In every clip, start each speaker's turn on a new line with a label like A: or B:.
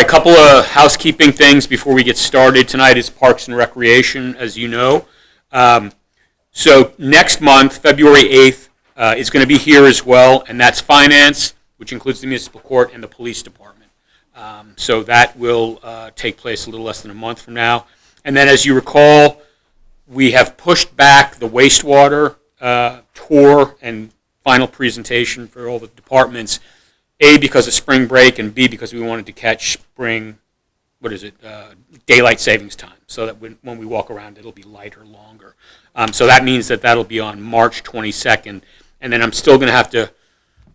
A: right, a couple of housekeeping things before we get started. Tonight is Parks and Recreation, as you know. So next month, February 8th, is going to be here as well, and that's Finance, which includes the Municipal Court and the Police Department. So that will take place a little less than a month from now. And then, as you recall, we have pushed back the wastewater tour and final presentation for all the departments, A, because of spring break, and B, because we wanted to catch spring, daylight savings time, so that when we walk around, it'll be lighter longer. So that means that that'll be on March 22nd. And then I'm still going to have to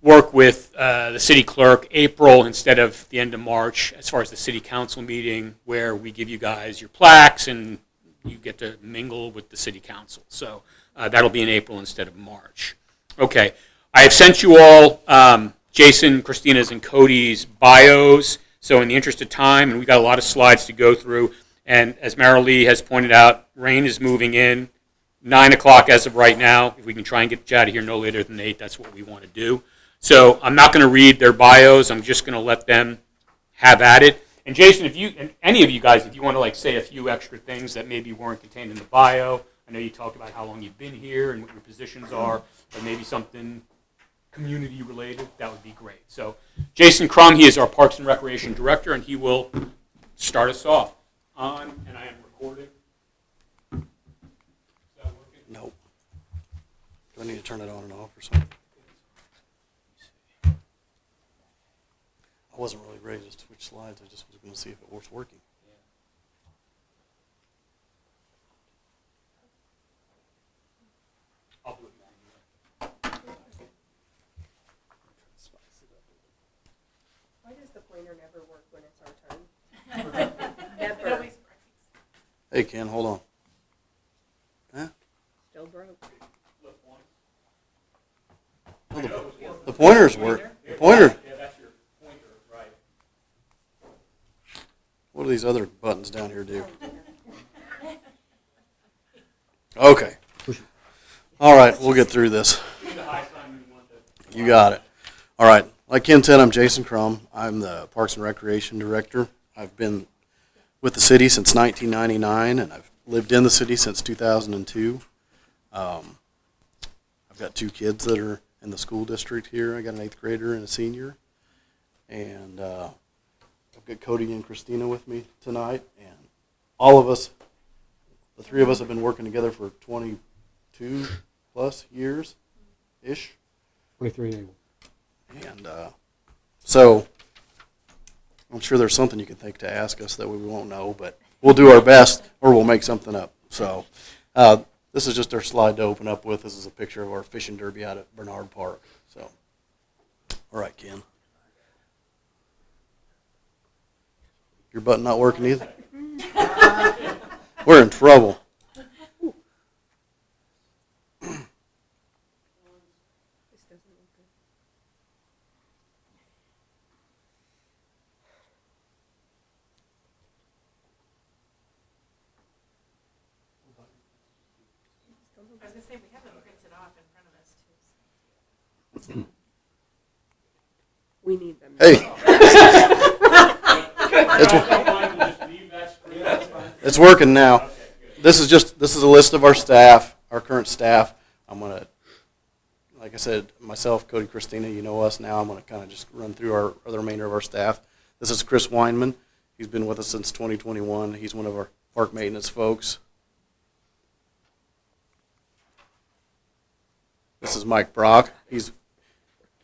A: work with the city clerk April instead of the end of March as far as the city council meeting, where we give you guys your plaques and you get to mingle with the city council. So that'll be in April instead of March. Okay, I have sent you all Jason, Christina's, and Cody's bios. So in the interest of time, and we got a lot of slides to go through, and as Marilee has pointed out, rain is moving in. 9 o'clock as of right now. If we can try and get you out of here no later than 8, that's what we want to do. So I'm not going to read their bios. I'm just going to let them have at it. And Jason, if you, and any of you guys, if you want to say a few extra things that maybe weren't contained in the bio, I know you talked about how long you've been here and what your positions are, or maybe something community related, that would be great. So Jason Crum, he is our Parks and Recreation Director, and he will start us off. And I am recording.
B: Nope. Do I need to turn it on and off or something? I wasn't really ready to switch slides. I just was going to see if it was working.
A: I'll do it manually.
C: Why does the pointer never work when it's our turn? Never.
B: Hey, Ken, hold on. Huh?
C: Still broke.
B: Oh, the pointers work. The pointer.
A: Yeah, that's your pointer, right.
B: What do these other buttons down here do? Okay. All right, we'll get through this. You got it. All right. Like Ken said, I'm Jason Crum. I'm the Parks and Recreation Director. I've been with the city since 1999, and I've lived in the city since 2002. I've got 2 kids that are in the school district here. I got an 8th grader and a senior. And I've got Cody and Christina with me tonight. And all of us, the 3 of us, have been working together for 22 plus years-ish.
D: 23.
B: And so I'm sure there's something you can think to ask us that we won't know, but we'll do our best or we'll make something up. So this is just our slide to open up with. This is a picture of our fishing derby out at Bernard Park. So, all right, Ken. Your button not working either? We're in trouble.
C: This doesn't look good.
E: I was going to say, we have it printed off in front of us, too.
C: We need them.
B: Hey. It's working now. This is a list of our staff, our current staff. I'm going to, like I said, myself, Cody, Christina, you know us now. I'm going to kind of just run through the remainder of our staff. This is Chris Weinman. He's been with us since 2021. He's one of our park maintenance folks. This is Mike Brock. It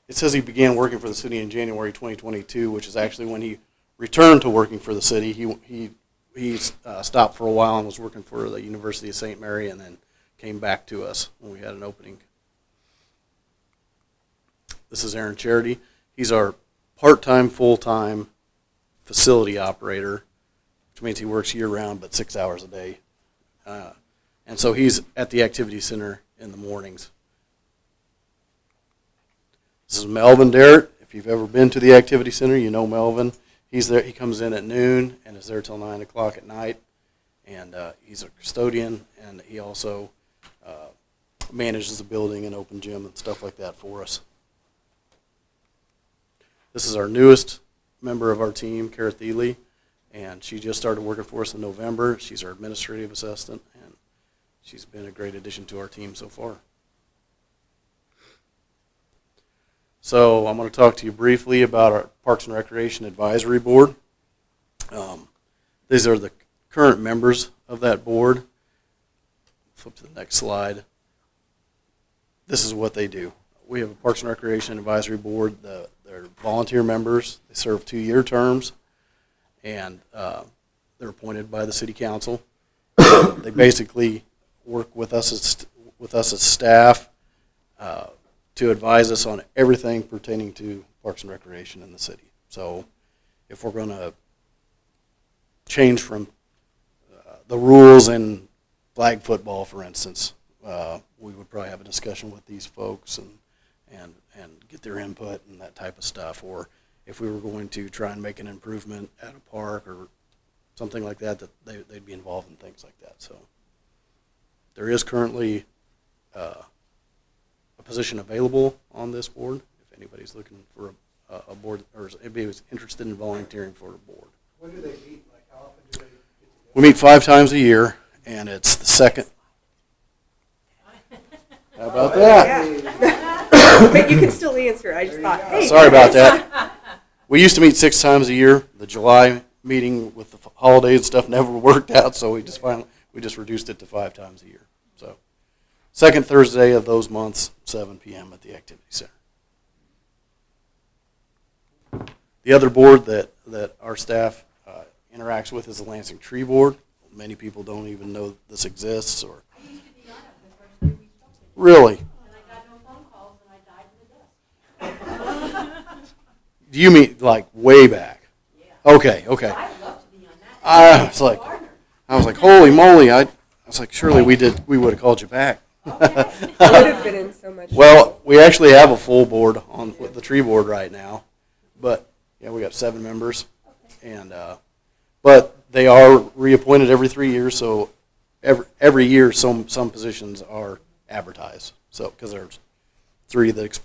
B: says he began working for the city in January 2022, which is actually when he returned to working for the city. He stopped for a while and was working for the University of St. Mary, and then came back to us when we had an opening. This is Aaron Charity. He's our part-time, full-time facility operator, which means he works year-round but 6 hours a day. And so he's at the activity center in the mornings. This is Melvin Derritt. If you've ever been to the activity center, you know Melvin. He's there. He comes in at noon and is there till 9 o'clock at night. And he's a custodian, and he also manages the building and open gym and stuff like that for us. This is our newest member of our team, Kara Thiele, and she just started working for us in November. She's our administrative assistant, and she's been a great addition to our team so far. So I'm going to talk to you briefly about our Parks and Recreation Advisory Board. These are the current members of that board. Flip to the next slide. This is what they do. We have a Parks and Recreation Advisory Board. They're volunteer members. They serve 2-year terms, and they're appointed by the City Council. They basically work with us as staff to advise us on everything pertaining to Parks and Recreation in the city. So if we're going to change from the rules in flag football, for instance, we would probably have a discussion with these folks and get their input and that type of stuff. Or if we were going to try and make an improvement at a park or something like that, they'd be involved in things like that. So there is currently a position available on this board if anybody's looking for a board, or if anybody's interested in volunteering for a board.
D: When do they meet? Like, how often do they get together?
B: We meet 5 times a year, and it's the second. How about that?
C: Yeah. But you can still answer. I just thought, hey.
B: Sorry about that. We used to meet 6 times a year. The July meeting with the holidays and stuff never worked out, so we just reduced it to 5 times a year. So, second Thursday of those months, 7 p.m. at the Activity Center. The other board that our staff interacts with is the Lansing Tree Board. Many people don't even know this exists. Or
F: I used to be on it the first year we started.
B: really,
F: And I got no phone calls and I died in the dust.
B: do you mean like way back?
F: Yeah.
B: Okay.
F: I'd love to be on that.
B: I was like, holy moly! I was like, surely we would have called you back.
C: I would have been in so much.
B: Well, we actually have a full board on with the tree board right now, but yeah, we got 7 members, and but they are reappointed every 3 years. So every year, some positions are advertised. So because there's 3 the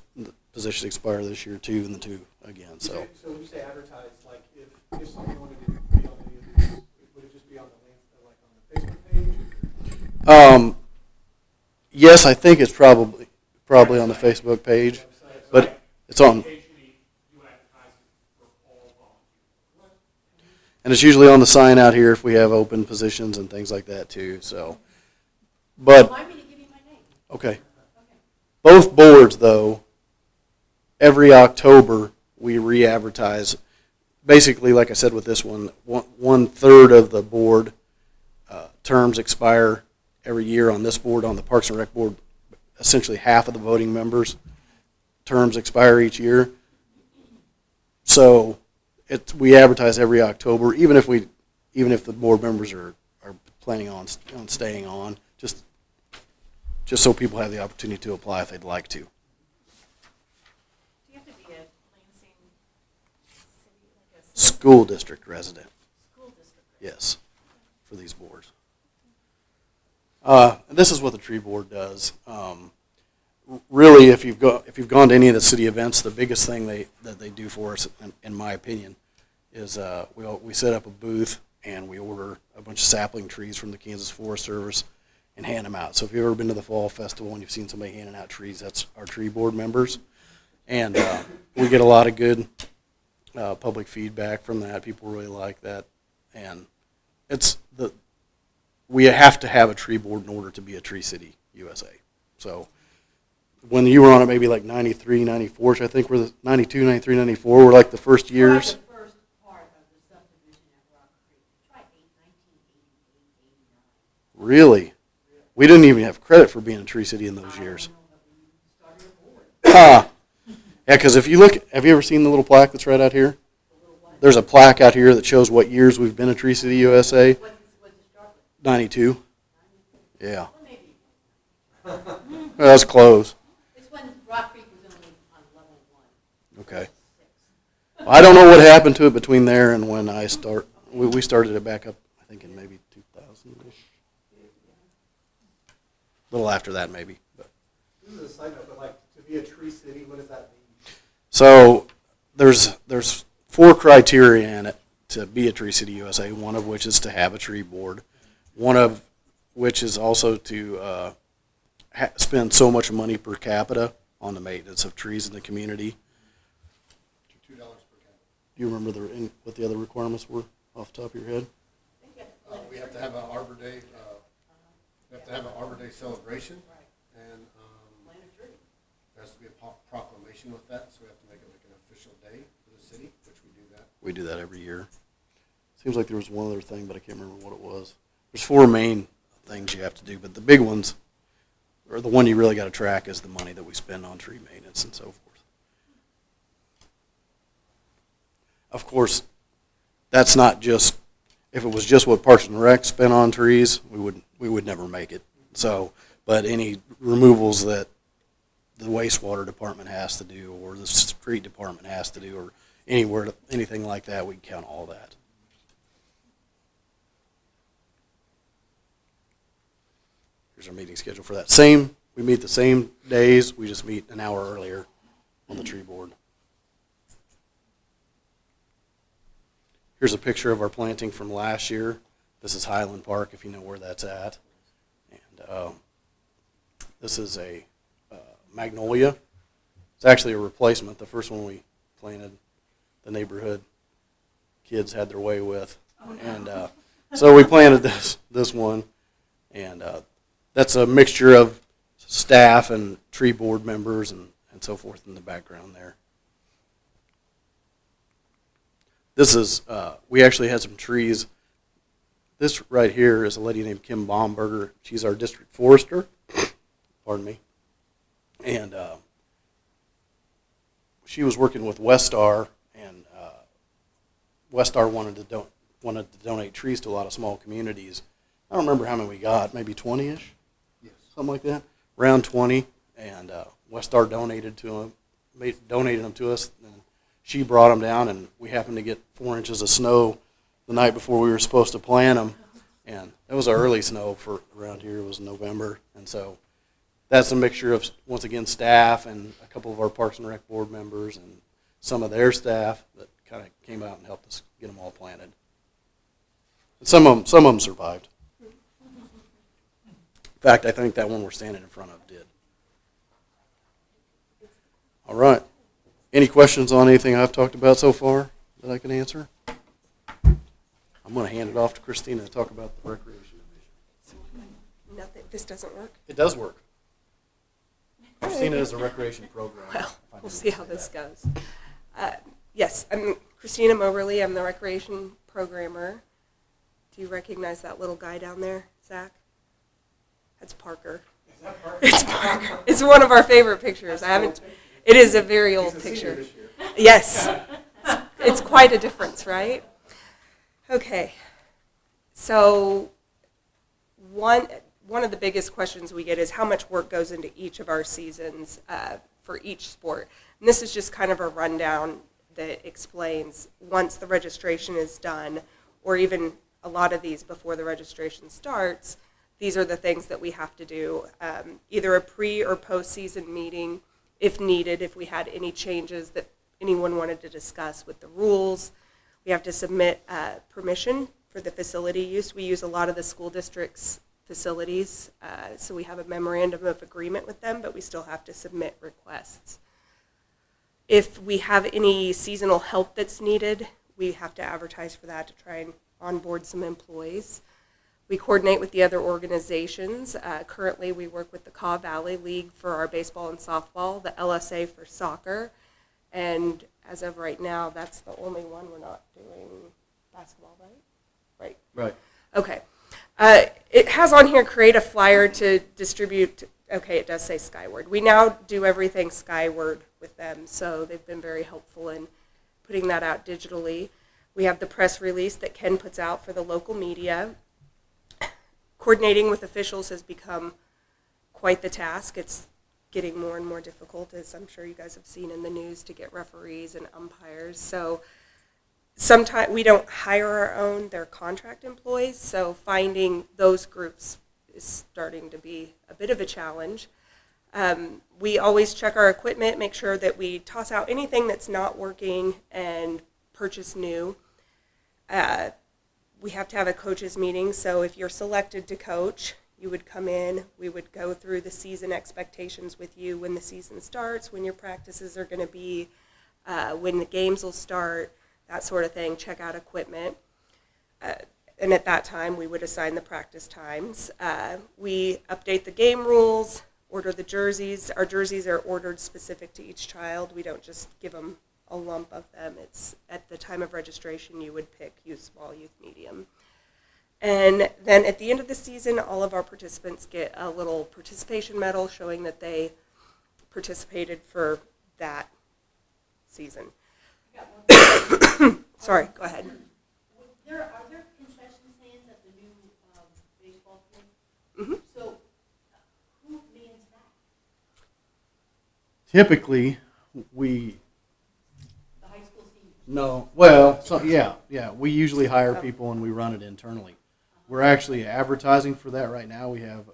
B: positions expire this year, 2 and the 2 again. So
D: So when you say advertise, like if someone wanted to be on any of these, would it just be on the link, like on the Facebook page?
B: Yes, I think it's probably on the Facebook page, but it's on. And it's usually on the sign out here if we have open positions and things like that too. So, but
F: Remind me to give you my name.
B: okay. Both boards though, every October we re-advertise. Basically, like I said with this one, 1/3 of the board terms expire every year on this board. On the Parks and Rec board, essentially half of the voting members' terms expire each year. So we advertise every October, even if the board members are planning on staying on, just so people have the opportunity to apply if they'd like to.
E: Do you have to be a Lansing city, like a
B: School district resident,
E: school district?
B: yes, for these boards. This is what the tree board does. Really, if you've gone to any of the city events, the biggest thing that they do for us, in my opinion, is we set up a booth and we order a bunch of sapling trees from the Kansas Forest Service and hand them out. So if you've ever been to the Fall Festival and you've seen somebody handing out trees, that's our tree board members, and we get a lot of good public feedback from that. People really like that, and we have to have a tree board in order to be a Tree City USA. So when you were on it, maybe like 93, 94, which I think were the 92, 93, 94 were like the first years.
F: Tried the first part of the subdivision at Rock Creek. Tried 1988, 89.
B: Really? We didn't even have credit for being a Tree City in those years.
F: Started a board.
B: Ah. Yeah, because if you look, have you ever seen the little plaque that's right out here? There's a plaque out here that shows what years we've been a Tree City USA.
F: What's it start with?
B: 92. Yeah.
F: Well, maybe.
B: Well, that's close.
F: It's when Rock Creek was only on level 1.
B: Okay. I don't know what happened to it between there and when we started it back up, I think in maybe 2000-ish. A little after that maybe. But.
D: This is a side note, but like to be a Tree City, what does that mean?
B: So there's 4 criteria in it to be a Tree City USA, one of which is to have a tree board, one of which is also to spend so much money per capita on the maintenance of trees in the community.
G: $2 per capita.
B: Do you remember what the other requirements were off the top of your head?
G: We have to have an Arbor Day, celebration, and there has to be a proclamation with that, so we have to make it like an official day for the city, which we do that.
B: We do that every year. Seems like there was one other thing, but I can't remember what it was. There's 4 main things you have to do, but the big ones, or the one you really got to track, is the money that we spend on tree maintenance and so forth. Of course, that's not just, if it was just what Parks and Rec spent on trees, we would never make it. So, but any removals that the wastewater department has to do, or the street department has to do, or anything like that, we count all that. Here's our meeting schedule for that. We meet the same days, we just meet an hour earlier on the tree board. Here's a picture of our planting from last year. This is Highland Park, if you know where that's at. And this is a magnolia. It's actually a replacement. The first one we planted, the neighborhood kids had their way with. And so we planted this one. And that's a mixture of staff and tree board members and so forth in the background there. This is, we actually had some trees. This right here is a lady named Kim Baumberger. She's our district forester. Pardon me. And she was working with Westar, and Westar wanted to donate trees to a lot of small communities. I don't remember how many we got, maybe 20-ish?
G: Yes.
B: Something like that. Around 20, and Westar donated them to us. And she brought them down, and we happened to get 4 inches of snow the night before we were supposed to plant them. And that was our early snow for around here. It was November. And so that's a mixture of, once again, staff and a couple of our Parks and Rec board members and some of their staff that kind of came out and helped us get them all planted. And some of them survived. In fact, I think that one we're standing in front of did. All right. Any questions on anything I've talked about so far that I can answer? I'm going to hand it off to Christina to talk about the Recreation Division.
C: Nothing, this doesn't work?
B: It does work. Christina is a recreation program.
C: Well, we'll see how this goes. Yes, I'm Christina Moberly. I'm the recreation programmer. Do you recognize that little guy down there, Zach? That's Parker.
D: Is that part?
C: It's Parker. It's one of our favorite pictures. It is a very old
D: He's a
C: picture.
D: senior this year.
C: Yes. It's quite a difference, right? Okay. So one of the biggest questions we get is how much work goes into each of our seasons for each sport. And this is just kind of a rundown that explains once the registration is done, or even a lot of these before the registration starts, these are the things that we have to do. Either a pre or post-season meeting if needed, if we had any changes that anyone wanted to discuss with the rules. We have to submit permission for the facility use. We use a lot of the school district's facilities, so we have a memorandum of agreement with them, but we still have to submit requests. If we have any seasonal help that's needed, we have to advertise for that to try and onboard some employees. We coordinate with the other organizations. Currently, we work with the Kaw Valley League for our baseball and softball, the LSA for soccer, and as of right now, that's the only one we're not doing basketball, right?
B: Right.
C: Okay. It has on here, create a flyer to distribute. Okay, it does say Skyward. We now do everything Skyward with them, so they've been very helpful in putting that out digitally. We have the press release that Ken puts out for the local media. Coordinating with officials has become quite the task. It's getting more and more difficult, as I'm sure you guys have seen in the news, to get referees and umpires. So sometimes we don't hire our own, they're contract employees, so finding those groups is starting to be a bit of a challenge. We always check our equipment, make sure that we toss out anything that's not working and purchase new. We have to have a coaches meeting, so if you're selected to coach, you would come in, we would go through the season expectations with you, when the season starts, when your practices are going to be, when the games will start, that sort of thing, check out equipment. And at that time, we would assign the practice times. We update the game rules, order the jerseys. Our jerseys are ordered specific to each child. We don't just give them a lump of them. It's at the time of registration, you would pick youth small, youth medium. And then at the end of the season, all of our participants get a little participation medal showing that they participated for that season. Sorry, go ahead.
F: Are there concession stands at the new baseball field?
C: Mhm.
F: So who mans that?
B: Typically, we,
F: The high school seniors?
B: no, well, so, yeah, we usually hire people and we run it internally. We're actually advertising for that right now. We have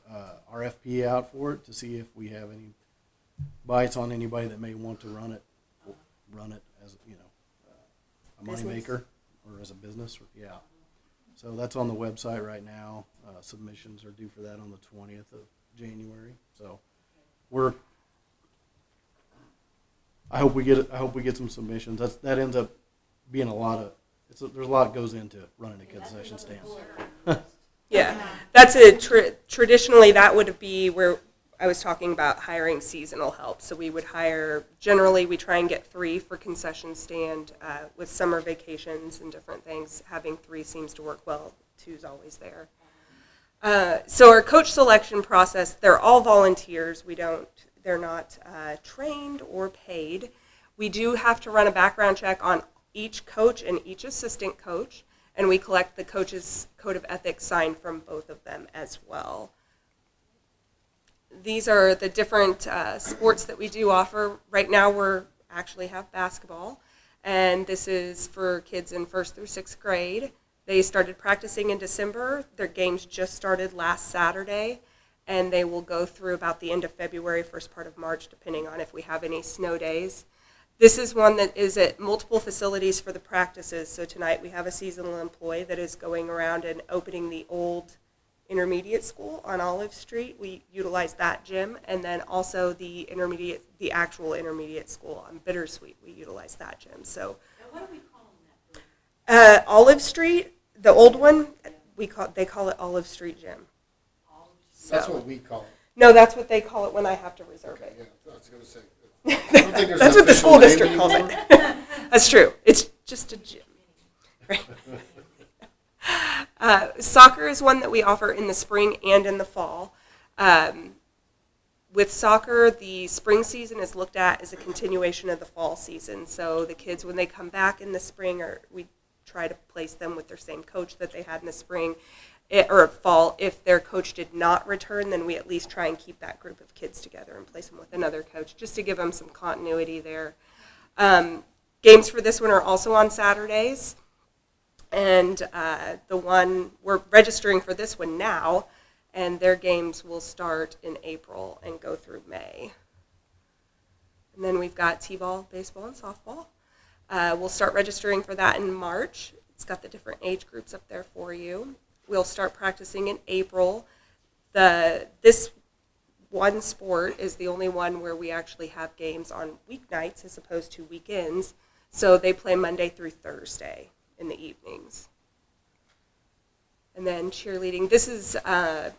B: RFP out for it to see if we have any bites on anybody that may want to run it as, a
C: Business.
B: moneymaker or as a business, yeah. So that's on the website right now. Submissions are due for that on the 20th of January. So I hope we get some submissions. That ends up being a lot of, there's a lot that goes into running a concession stand.
C: Yeah, that's traditionally that would be where I was talking about hiring seasonal help. So we would hire, generally we try and get 3 for concession stand. With summer vacations and different things, having 3 seems to work well. 2's always there. So our coach selection process, they're all volunteers. They're not trained or paid. We do have to run a background check on each coach and each assistant coach, and we collect the coach's code of ethics signed from both of them as well. These are the different sports that we do offer. Right now we actually have basketball, and this is for kids in 1st through 6th grade. They started practicing in December. Their games just started last Saturday, and they will go through about the end of February, first part of March, depending on if we have any snow days. This is one that is at multiple facilities for the practices. So tonight we have a seasonal employee that is going around and opening the old intermediate school on Olive Street. We utilize that gym, and then also the actual intermediate school on Bittersweet. We utilize that gym. So
F: Now, what do we call them that?
C: Olive Street, the old one, they call it Olive Street Gym.
G: That's
C: So-
G: what we call it.
C: No, that's what they call it when I have to reserve
G: Okay,
C: it.
G: yeah, I was gonna say. I don't think there's
C: That's
G: an
C: what the
G: official
C: school
G: name
C: district calls
G: anymore.
C: it. That's true. It's just a gym. Right. Soccer is one that we offer in the spring and in the fall. With soccer, the spring season is looked at as a continuation of the fall season. So the kids, when they come back in the spring, we try to place them with their same coach that they had in the spring or fall. If their coach did not return, then we at least try and keep that group of kids together and place them with another coach just to give them some continuity there. Games for this one are also on Saturdays. And we're registering for this one now, and their games will start in April and go through May. And then we've got T-ball, baseball, and softball. We'll start registering for that in March. It's got the different age groups up there for you. We'll start practicing in April. This one sport is the only one where we actually have games on weeknights as opposed to weekends. So they play Monday through Thursday in the evenings. And then cheerleading. This is kind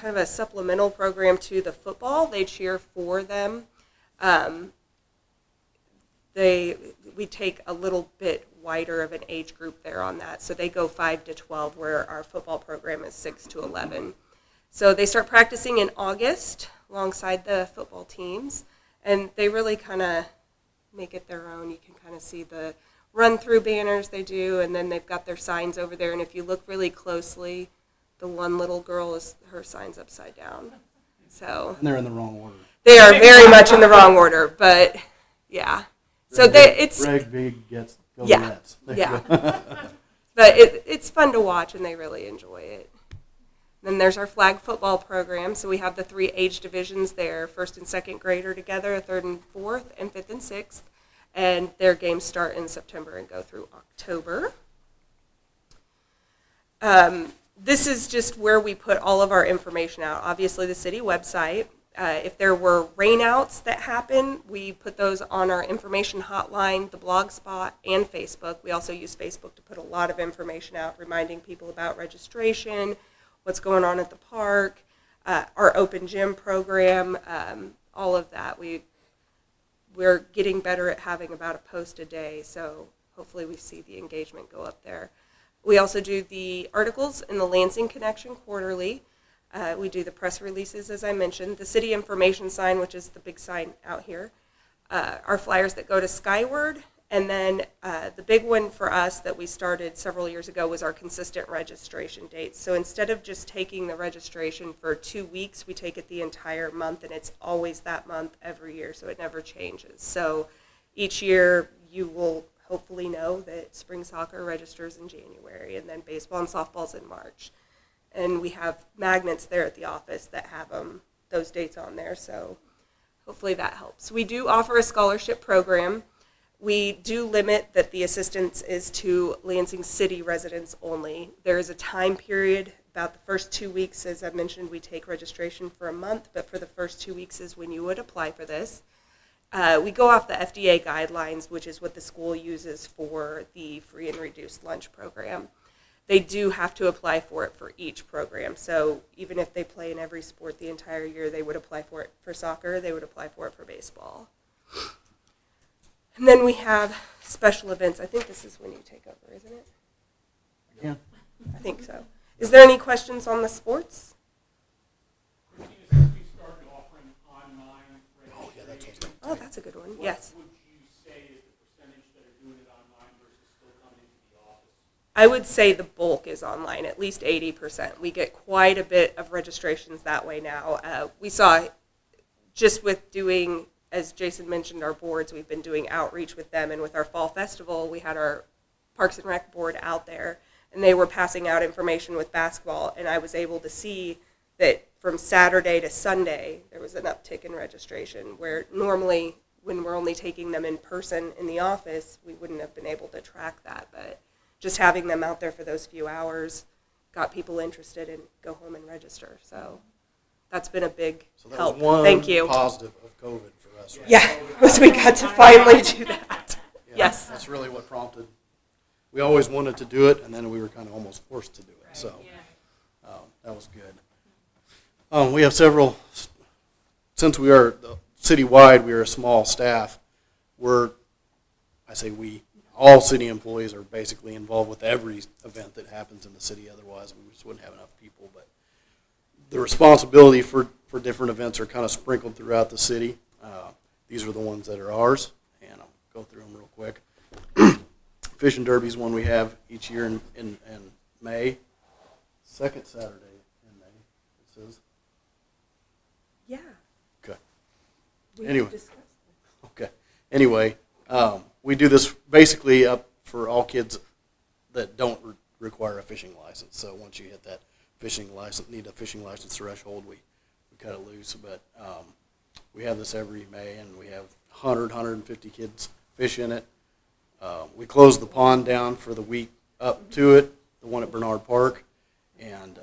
C: of a supplemental program to the football. They cheer for them. We take a little bit wider of an age group there on that. So they go 5 to 12, where our football program is 6 to 11. So they start practicing in August alongside the football teams, and they really kind of make it their own. You can kind of see the run-through banners they do, and then they've got their signs over there. And if you look really closely, the one little girl her sign's upside down. So
B: And they're in the wrong order.
C: they are very much in the wrong order, but yeah. So it's
B: Greg Big goes
C: Yeah,
B: Nets.
C: yeah. But it's fun to watch, and they really enjoy it. Then there's our flag football program. So we have the 3 age divisions there. 1st and 2nd grade are together, 3rd and 4th, and 5th and 6th. And their games start in September and go through October. This is just where we put all of our information out. Obviously, the city website. If there were rainouts that happen, we put those on our information hotline, the blog spot, and Facebook. We also use Facebook to put a lot of information out, reminding people about registration, what's going on at the park, our open gym program, all of that. We're getting better at having about a post a day, so hopefully we see the engagement go up there. We also do the articles in the Lansing Connection quarterly. We do the press releases, as I mentioned, the city information sign, which is the big sign out here, our flyers that go to Skyward, and then the big one for us that we started several years ago was our consistent registration dates. So instead of just taking the registration for 2 weeks, we take it the entire month, and it's always that month every year, so it never changes. So each year you will hopefully know that spring soccer registers in January, and then baseball and softball's in March. And we have magnets there at the office that have those dates on there, so hopefully that helps. We do offer a scholarship program. We do limit that the assistance is to Lansing City residents only. There is a time period, about the first 2 weeks, as I mentioned, we take registration for a month, but for the first 2 weeks is when you would apply for this. We go off the FDA guidelines, which is what the school uses for the free and reduced lunch program. They do have to apply for it for each program. So even if they play in every sport the entire year, they would apply for it for soccer, they would apply for it for baseball. And then we have special events. I think this is when you take over, isn't it?
B: Yeah.
C: I think so. Is there any questions on the sports? Oh, that's a good one. Yes.
A: What would you say is the percentage that are doing it online versus still coming into the office?
C: I would say the bulk is online, at least 80%. We get quite a bit of registrations that way now. We saw just with doing, as Jason mentioned, our boards, we've been doing outreach with them, and with our fall festival, we had our Parks and Rec board out there, and they were passing out information with basketball, and I was able to see that from Saturday to Sunday, there was an uptick in registration, where normally when we're only taking them in person in the office, we wouldn't have been able to track that, but just having them out there for those few hours got people interested and go home and register. So that's been a big
B: So that
C: help.
B: was one
C: Thank you.
B: positive of COVID for us, right?
C: Yeah, was we got to finally do that.
B: Yeah,
C: Yes.
B: That's really what prompted. We always wanted to do it, and then we were kind of almost forced to do it. So that was good. We have several, since we are citywide, we are a small staff. All city employees are basically involved with every event that happens in the city. Otherwise, we just wouldn't have enough people. But the responsibility for different events are kind of sprinkled throughout the city. These are the ones that are ours, and I'll go through them real quick. Fishing Derby is one we have each year in May. Second Saturday in May, it says.
C: Yeah.
B: Okay.
C: We
B: Anyway.
C: discussed that.
B: Okay. Anyway, we do this basically up for all kids that don't require a fishing license. So once you hit that need a fishing license threshold, we cut it loose. But we have this every May, and we have 150 kids fish in it. We close the pond down for the week up to it, the one at Bernard Park, and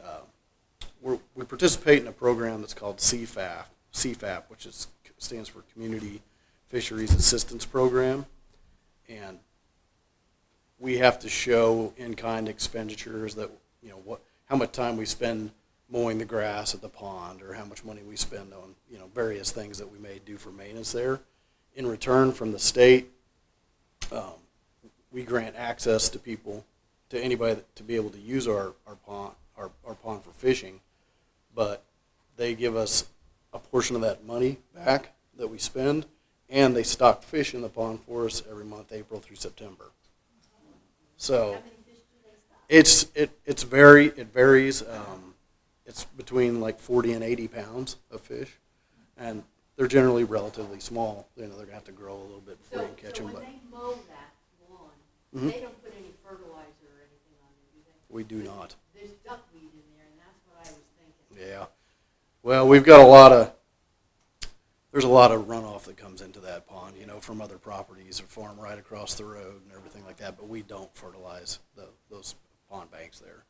B: we participate in a program that's called CFAP, which stands for Community Fisheries Assistance Program, and we have to show in-kind expenditures that, how much time we spend mowing the grass at the pond, or how much money we spend on, various things that we may do for maintenance there. In return from the state, we grant access to people, to anybody to be able to use our pond for fishing, but they give us a portion of that money back that we spend, and they stock fish in the pond for us every month, April through September. So it varies. It's between like 40 and 80 pounds of fish, and they're generally relatively small. They're going to have to grow a little bit before you can catch them.
F: So
B: But
F: when they mow that lawn,
B: Mhm.
F: they don't put any fertilizer or anything on it, do they?
B: we do not.
F: There's duckweed in there, and that's what I was thinking.
B: Yeah. Well, we've got a lot of there's a lot of runoff that comes into that pond, from other properties or farm right across the road and everything like that, but we don't fertilize those pond banks there.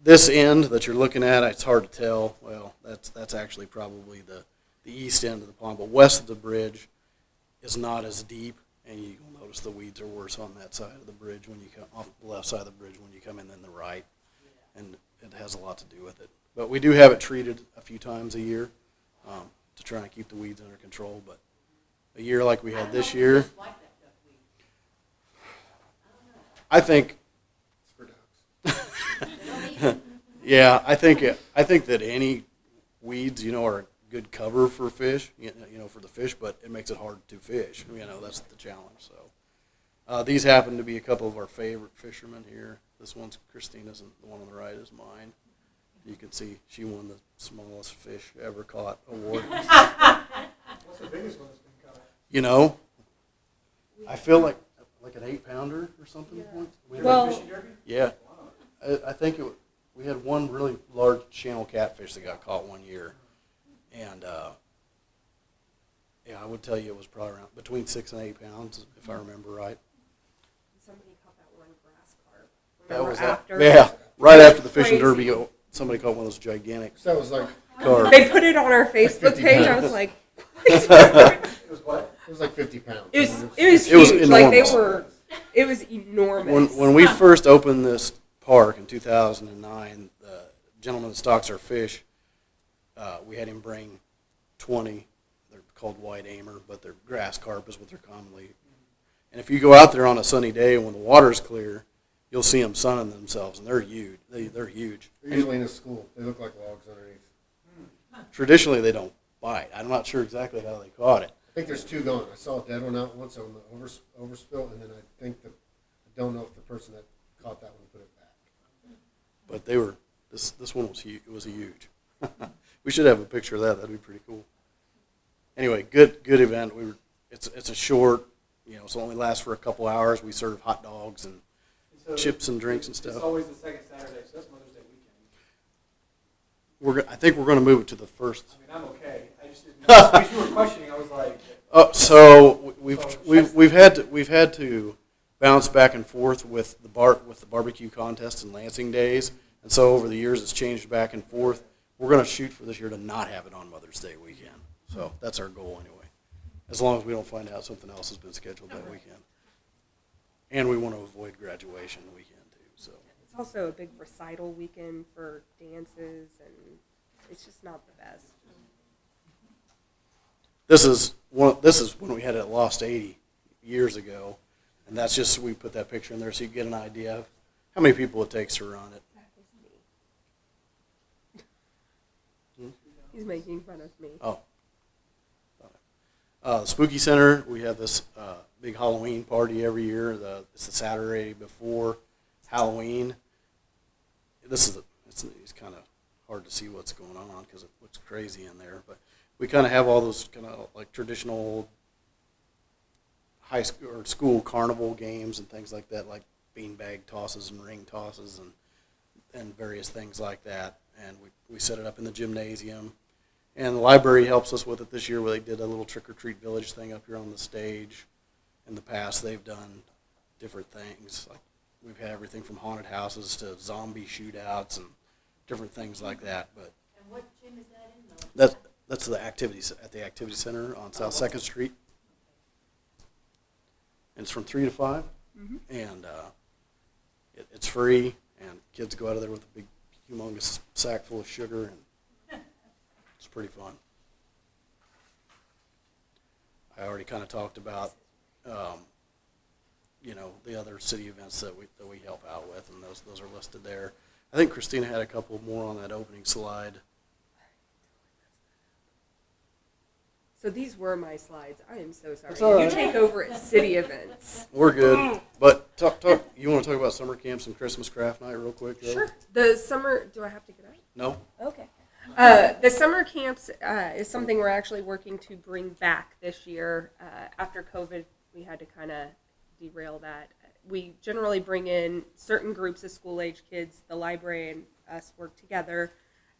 B: This end that you're looking at, it's hard to tell. Well, that's actually probably the east end of the pond, but west of the bridge is not as deep, and you'll notice the weeds are worse on that side of the bridge when you come off the left side of the bridge when you come in than the right, and it has a lot to do with it. But we do have it treated a few times a year to try and keep the weeds under control. But a year like we had this year, I think.
G: It's for ducks.
B: Yeah, I think that any weeds, are a good cover for fish, for the fish, but it makes it hard to fish. That's the challenge. So these happen to be a couple of our favorite fishermen here. This one's Christina's, and the one on the right is mine. You can see she won the smallest fish ever caught award.
D: What's the biggest one that's been caught?
B: I feel like an 8-pounder or something.
D: We
C: Well-
D: had a fishing derby?
B: Yeah, I think we had one really large channel catfish that got caught one year, and I would tell you it was probably around between 6 and 8 pounds, if I remember right.
C: Somebody caught that one grass carp.
B: That
C: Remember
B: was
C: after?
B: Yeah, right after the fishing
C: Crazy.
B: derby, somebody caught one of those gigantic
G: So that was like,
B: carp.
C: They put it on our Facebook
G: 50
C: page. I
G: pounds.
C: was like,
D: It was what?
G: it was like 50 pounds.
C: it was
B: It was
C: huge. Like they
B: enormous.
C: were, it was enormous.
B: When we first opened this park in 2009, the gentleman that stocks our fish, we had him bring 20. They're called white aimer, but they're grass carp is what they're commonly. And if you go out there on a sunny day when the water's clear, you'll see them sunning themselves, and they're huge. They're huge.
G: They're usually in a school. They look like logs underneath.
B: Traditionally, they don't bite. I'm not sure exactly how they caught it.
G: I think there's 2 gone. I saw a dead one out once on the overspill, and then I don't know if the person that caught that one put it back.
B: But they were this one was huge. It was huge. We should have a picture of that. That'd be pretty cool. Anyway, good event. It's a short, so it only lasts for a couple hours. We serve hot dogs and
D: So
B: chips and drinks and
D: It's
B: stuff.
D: always the second Saturday, so that's Mother's Day weekend.
B: I think we're going to move it to the first.
D: I mean, I'm okay. I just didn't know. Because you were questioning, I was like,
B: So we've had to bounce back and forth with the barbecue contest and Lansing days, and so over the years it's changed back and forth. We're going to shoot for this year to not have it on Mother's Day weekend. So that's our goal anyway, as long as we don't find out something else has been scheduled that weekend. And we want to avoid graduation weekend too. So
C: It's also a big recital weekend for dances, and it's just not the best.
B: this is when we had it at Lost 80 years ago, and that's just we put that picture in there so you get an idea of how many people it takes to run it.
C: That was me. He's making fun of me.
B: Oh. The Spooky Center, we have this big Halloween party every year. It's the Saturday before Halloween. It's kind of hard to see what's going on because it looks crazy in there. But we kind of have all those kind of like traditional high school or school carnival games and things like that, like beanbag tosses and ring tosses and various things like that. And we set it up in the gymnasium. And the library helps us with it this year where they did a little trick-or-treat village thing up here on the stage. In the past, they've done different things. Like we've had everything from haunted houses to zombie shootouts and different things like that. But
F: And what gym is that in though?
B: that's the activities at the Activity Center on South 2nd Street. And it's from 3 to 5.
C: Mm-hmm.
B: And it's free. And kids go out of there with a big, humongous sack full of sugar. And it's pretty fun. I already kind of talked about, the other city events that we help out with, and those are listed there. I think Christina had a couple more on that opening slide.
C: So these were my slides. I am so sorry.
B: It's all
C: You
B: right.
C: take over at city events.
B: We're good, but talk. You want to talk about summer camps and Christmas craft night real quick? Joe?
C: Sure. The summer, do I have to get up?
B: No?
C: Okay. The summer camps is something we're actually working to bring back this year. After COVID, we had to kind of derail that. We generally bring in certain groups of school-age kids. The library and us work together,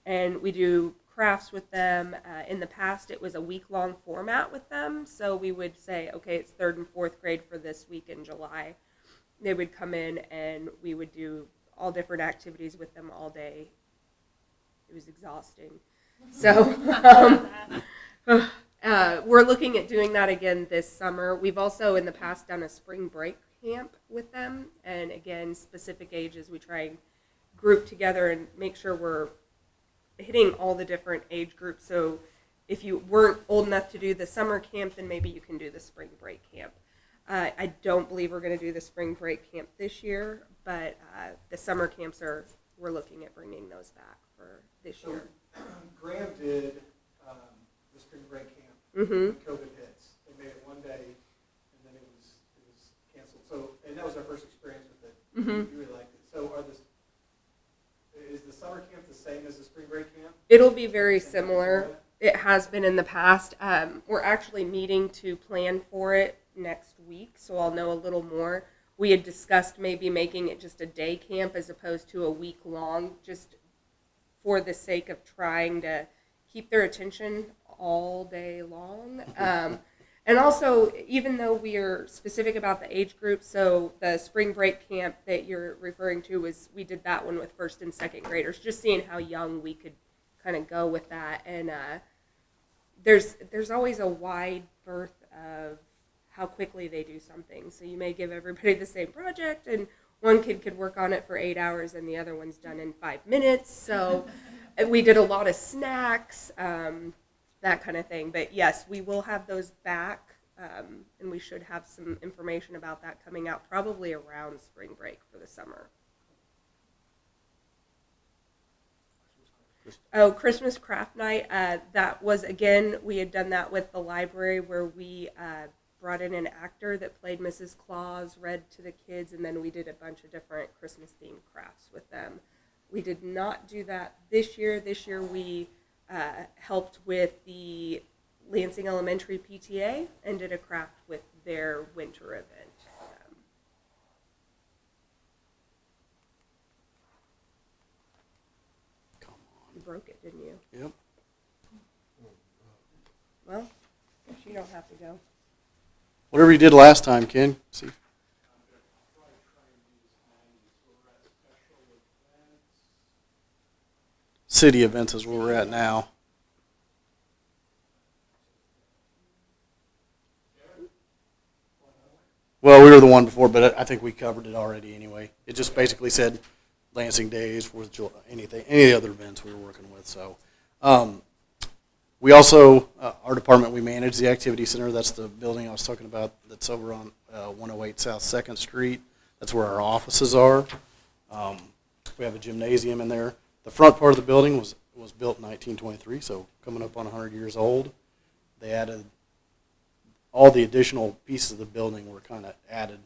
C: and we do crafts with them. In the past, it was a week-long format with them, so we would say, okay, it's 3rd and 4th grade for this week in July. They would come in, and we would do all different activities with them all day. It was exhausting. So we're looking at doing that again this summer. We've also in the past done a spring break camp with them, and again, specific ages. We try and group together and make sure we're hitting all the different age groups. So if you weren't old enough to do the summer camp, then maybe you can do the spring break camp. I don't believe we're going to do the spring break camp this year, but the summer camps we're looking at bringing those back for this year.
D: Graham did the spring break camp
C: Mm-hmm.
D: when COVID hits. They made it one day, and then it was canceled. So, and that was our first experience with it.
C: Mm-hmm.
D: You really liked it. So, is the summer camp the same as the spring break camp?
C: It'll be very similar. It has been in the past. We're actually meeting to plan for it next week, so I'll know a little more. We had discussed maybe making it just a day camp as opposed to a week long, just for the sake of trying to keep their attention all day long. And also, even though we are specific about the age group, so the spring break camp that you're referring to we did that one with 1st and 2nd graders, just seeing how young we could kind of go with that. And there's always a wide berth of how quickly they do something. So you may give everybody the same project, and one kid could work on it for 8 hours, and the other one's done in 5 minutes. So we did a lot of snacks, that kind of thing. But yes, we will have those back, and we should have some information about that coming out probably around spring break for the summer. Oh, Christmas craft night. That was, again, we had done that with the library where we brought in an actor that played Mrs. Claus, read to the kids, and then we did a bunch of different Christmas-themed crafts with them. We did not do that this year. This year we helped with the Lansing Elementary PTA and did a craft with their winter event. You broke it, didn't you?
B: Yep.
C: Well, guess you don't have to go.
B: Whatever you did last time, Ken. See. City events is where we're at now. Well, we were the one before, but I think we covered it already anyway. It just basically said Lansing Days, 4th of July, any other events we were working with. So, we also, our department, we manage the activity center. That's the building I was talking about that's over on 108 South 2nd Street. That's where our offices are. We have a gymnasium in there. The front part of the building was built in 1923, so coming up on 100 years old. They added all the additional pieces of the building were kind of added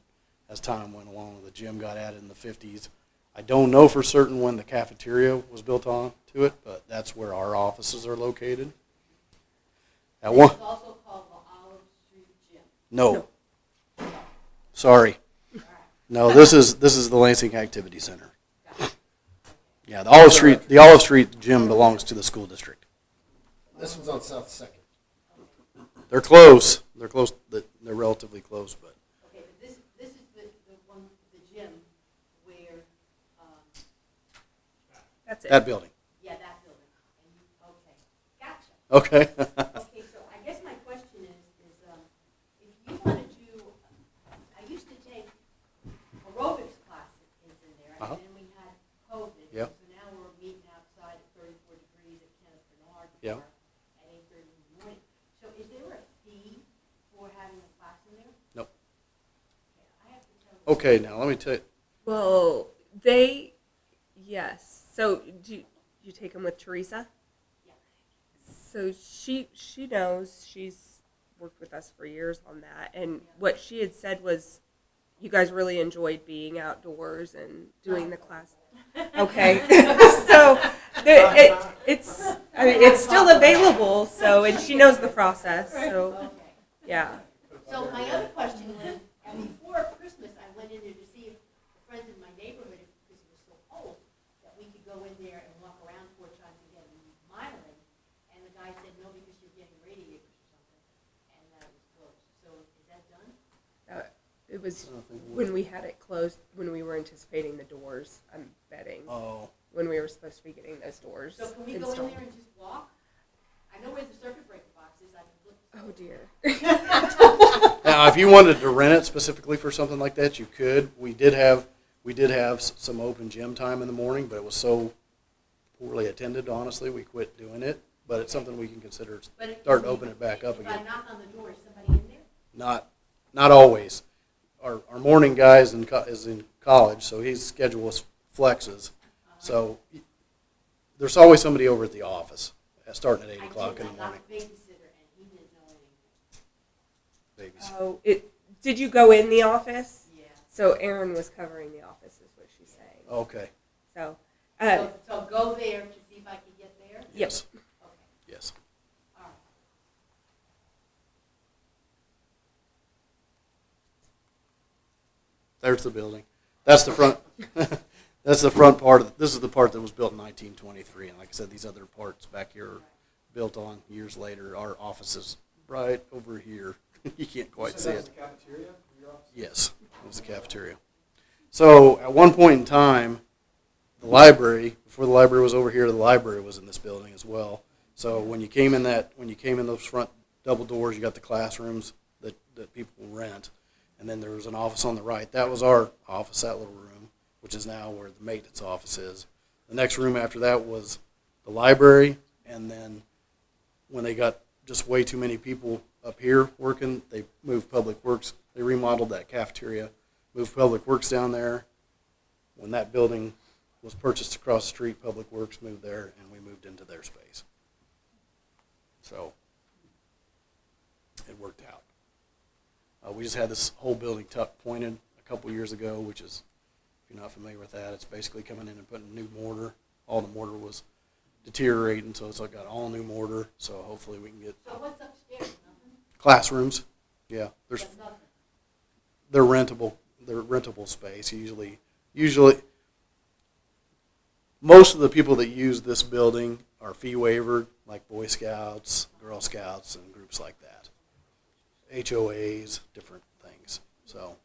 B: as time went along. The gym got added in the 50s. I don't know for certain when the cafeteria was built on to it, but that's where our offices are located. At one,
F: It's also called the Olive Street Gym.
B: no. Sorry. No, this is the Lansing Activity Center. Yeah, the Olive Street gym belongs to the school district.
G: This one's on South Second.
B: They're close. They're close. They're relatively close, but
F: Okay, but this is the one, the gym where,
C: That's it.
B: that building.
F: yeah, that building. And you, okay, gotcha.
B: Okay.
F: Okay, so I guess my question is if you want to do, I used to take aerobics classes in there,
B: Uh-huh.
F: and then we had COVID.
B: Yep.
F: So now we're meeting outside at 34 degrees at Kenneth Bernard
B: Yep.
F: at 8:30 in the morning. So is there a fee for having a class in there?
B: Nope.
F: Okay, I have to tell you.
B: Okay, now let me tell you.
C: Well, yes. So do you take them with Teresa?
F: Yeah.
C: So she knows. She's worked with us for years on that. And what she had said was, you guys really enjoyed being outdoors and doing the class. Okay. So it's still available. So, and she knows the process. So
F: Okay.
C: yeah.
F: So my other question was, and before Christmas, I went in there to see if friends in my neighborhood, because it was so cold, that we could go in there and walk around 4 times again in the
C: It was
B: I don't think it
C: when we had it closed, when we were anticipating the doors, I'm betting,
B: Oh,
C: when we were supposed to be getting those doors
F: So can we go in
C: installed.
F: there and just walk? I know where the circuit breaker box is, I can flip.
C: Oh dear.
B: now if you wanted to rent it specifically for something like that, you could. We did have some open gym time in the morning, but it was so poorly attended. Honestly, we quit doing it. But it's something we can consider
F: But if-
B: starting to open it back up
F: If
B: again.
F: I knock on the door, is somebody in there?
B: Not always. Our morning guy is in college, so his schedule flexes. So there's always somebody over at the office, starting at 8 o'clock in the
F: I
B: morning.
F: got a babysitter and he didn't know anything.
B: Babies.
C: Oh, did you go in the office?
F: Yeah.
C: So Erin was covering the office, is what she's saying.
B: Okay.
C: So,
F: So go there to see if I can get there?
B: Yes.
F: Okay,
B: Yes.
F: all right.
B: There's the building. That's the front. That's the front part of. This is the part that was built in 1923, and like I said, these other parts back here are built on years later. Our office is right over here. You can't quite see
D: So that was
B: it.
D: the cafeteria for your office?
B: Yes, it was the cafeteria. So at one point in time, the library, before the library was over here, the library was in this building as well. So when you came in those front double doors, you got the classrooms that people rent, and then there was an office on the right. That was our office, that little room, which is now where the maintenance office is. The next room after that was the library, and then when they got just way too many people up here working, they moved Public Works. They remodeled that cafeteria, moved Public Works down there. When that building was purchased across the street, Public Works moved there, and we moved into their space. So it worked out. We just had this whole building tuck pointed a couple years ago, which is, if you're not familiar with that, it's basically coming in and putting new mortar. All the mortar was deteriorating, so it's got all new mortar. So hopefully we can get
F: So what's upstairs, nothing?
B: classrooms. Yeah, there's
F: There's nothing.
B: they're rentable. They're rentable space. Usually, most of the people that use this building are fee waivered, like Boy Scouts, Girl Scouts, and groups like that. HOAs, different things. So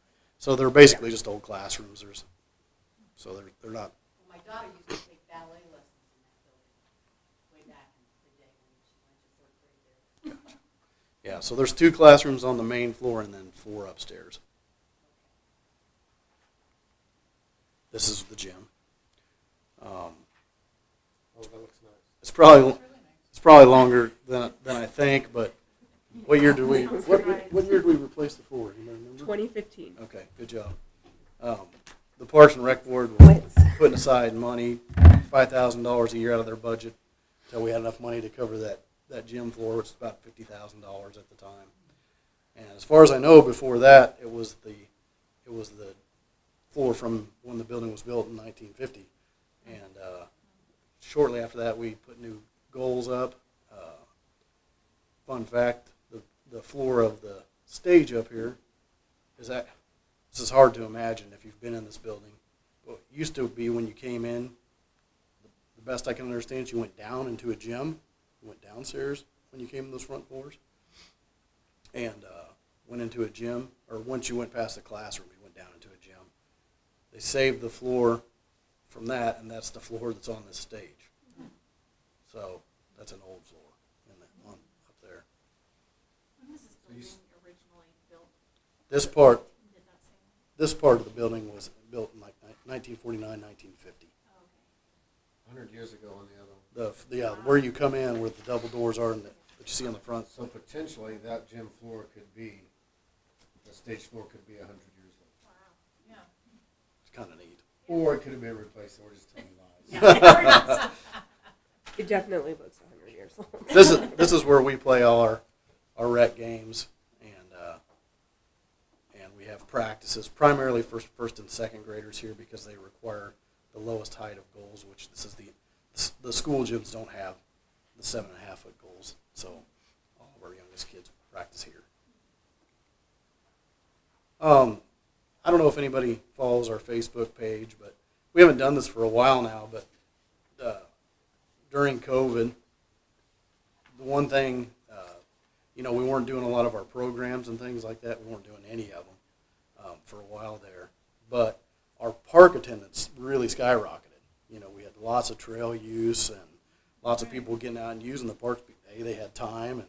B: they're basically just old classrooms. So they're not.
F: Well, my daughter used to take ballet lessons in that building way back in the day when she went to third grade there.
B: Yeah. So there's 2 classrooms on the main floor and then 4 upstairs. This is the gym.
G: Oh, that looks nice.
B: It's probably longer than I think, but what year did we replace the floor? You remember?
C: 2015.
B: Okay, good job. The Parks and Rec Board was putting aside money, $5,000 a year out of their budget, until we had enough money to cover that gym floor, which is about $50,000 at the time. And as far as I know, before that, it was the floor from when the building was built in 1950. And shortly after that, we put new goals up. Fun fact, the floor of the stage up here this is hard to imagine if you've been in this building. But it used to be when you came in, the best I can understand is you went down into a gym. You went downstairs when you came in those front floors. And went into a gym, or once you went past the classroom, you went down into a gym. They saved the floor from that, and that's the floor that's on this stage. So that's an old floor in that one up there.
E: When was this building originally built?
B: This part
E: Did that say?
B: This part of the building was built in like 1949, 1950.
E: Oh, okay.
G: 100 years ago on the other one.
B: Where you come in, where the double doors are, and that you see on the front.
G: So potentially, that gym floor could be, the stage floor could be 100 years old.
E: Wow, yeah.
B: It's kind of neat.
G: Or it could have been replaced, and we're just telling lies.
C: It definitely looks 100 years old.
B: This is where we play all our rec games, and we have practices primarily for first and second graders here because they require the lowest height of goals, which this is the school gyms don't have the 7.5-foot goals, so all of our youngest kids practice here. I don't know if anybody follows our Facebook page, but we haven't done this for a while now, but during COVID, the one thing, we weren't doing a lot of our programs and things like that. We weren't doing any of them. for a while there. But our park attendance really skyrocketed. You know, we had lots of trail use and lots of people getting out and using the parks. They had time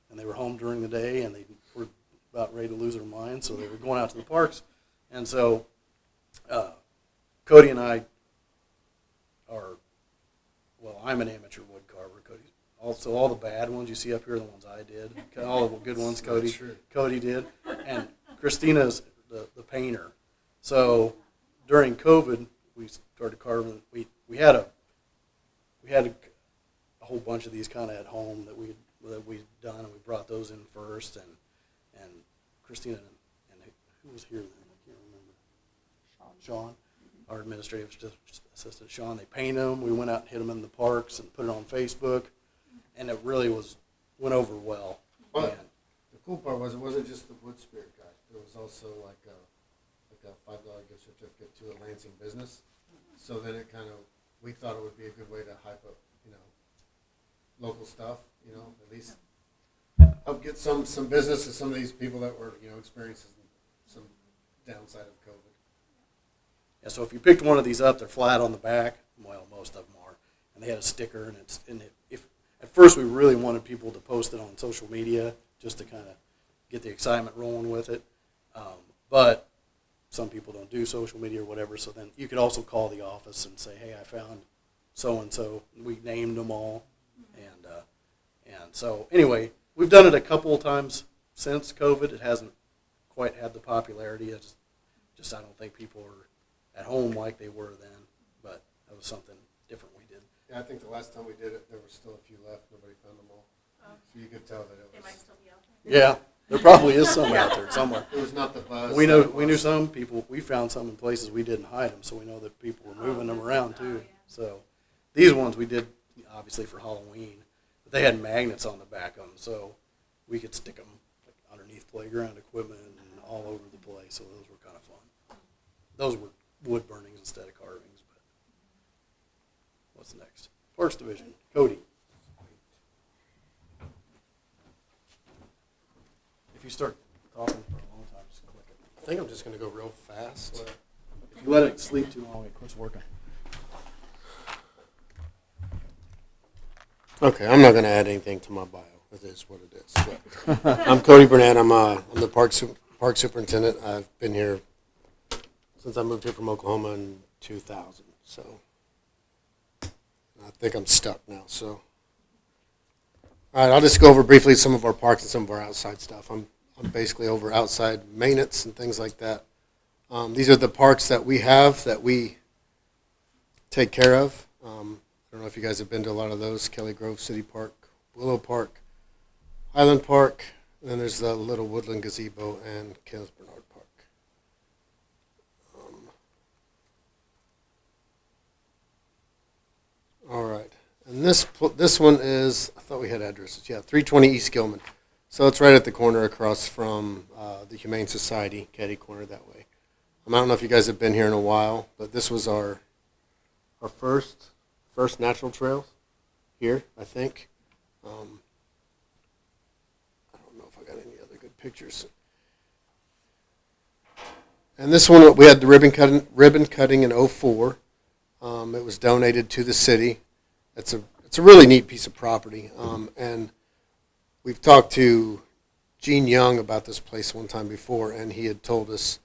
B: and they were home during the day and they were about ready to lose their minds, so they were going out to the parks. And so Cody and I are, well, I'm an amateur wood carver. Cody's also all the bad ones you see up here are the ones I did. All the good ones Cody did. And Christina's the painter. So during COVID, we started carving. We had a whole bunch of these kind of at home that we'd done, and we brought those in first. And Christina and who was here then? I can't remember. Sean, our administrative assistant. Sean. They paint them. We went out and hit them in the parks and put it on Facebook, and it really went over well.
G: But
B: And
G: the cool part was it wasn't just the Wood Spirit guy. There was also like a $5 gift certificate to a Lansing business. So then it kind of, we thought it would be a good way to hype up, local stuff, at least help get some business to some of these people that were, experiencing some downside of COVID.
B: Yeah, so if you picked one of these up, they're flat on the back. Well, most of them are, and they had a sticker. If at first we really wanted people to post it on social media just to kind of get the excitement rolling with it, but some people don't do social media or whatever. So then you could also call the office and say, "Hey, I found so and so." We named them all, and so anyway, we've done it a couple of times since COVID. It hasn't quite had the popularity. It's just I don't think people are at home like they were then, but that was something different we did.
G: Yeah, I think the last time we did it, there were still a few left. Nobody found them all. So you could tell that it
E: They
G: was.
E: might still be out there.
B: Yeah, there probably is some out there somewhere.
G: It was not the buzz.
B: We
G: that
B: knew
G: was.
B: some people. We found some in places we didn't hide them, so we know that people were moving them around too. So these ones we did obviously for Halloween, but they had magnets on the back of them, so we could stick them like underneath playground equipment and all over the place. So those were kind of fun. Those were wood burnings instead of carvings. But what's next? Parks Division, Cody. If you start talking for a long time, just click it.
G: I think I'm just going to go real fast.
B: If you let it sleep too long, it quits working.
G: Okay, I'm not going to add anything to my bio. It is what it is. But I'm Cody Burnett. I'm the park superintendent. I've been here since I moved here from Oklahoma in 2000. So I think I'm stuck now. So all right, I'll just go over briefly some of our parks and some of our outside stuff. I'm basically over outside maintenance and things like that. These are the parks that we have that we take care of. I don't know if you guys have been to a lot of those. Kelly Grove City Park, Willow Park, Highland Park, and then there's the Little Woodland Gazebo and Kenneth Bernard Park. All right, and this one is, I thought we had addresses. Yeah, 320 East Gilman. So it's right at the corner across from the Humane Society, Caddy Corner that way. I don't know if you guys have been here in a while, but this was our first natural trails here, I think. I don't know if I got any other good pictures. And this one, we had the ribbon cutting in 2004. It was donated to the city. It's a really neat piece of property. And we've talked to Gene Young about this place one time before, and he had told us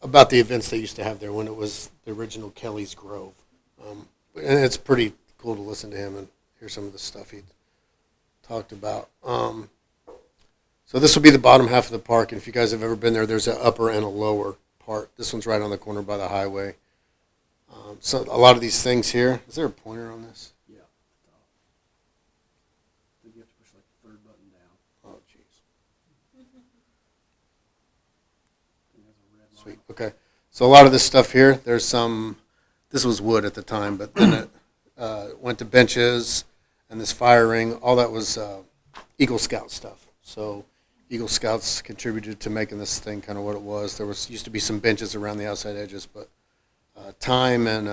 G: about the events they used to have there when it was the original Kelly's Grove. And it's pretty cool to listen to him and hear some of the stuff he talked about. So this will be the bottom half of the park, and if you guys have ever been there, there's an upper and a lower part. This one's right on the corner by the highway. So a lot of these things here, is there a pointer on this?
B: Yeah. You have to push like the third button down.
G: Oh, jeez. Sweet, okay. So a lot of this stuff here, there's some, this was wood at the time, but then it went to benches and this fire ring. All that was Eagle Scout stuff. So Eagle Scouts contributed to making this thing kind of what it was. There used to be some benches around the outside edges, but time and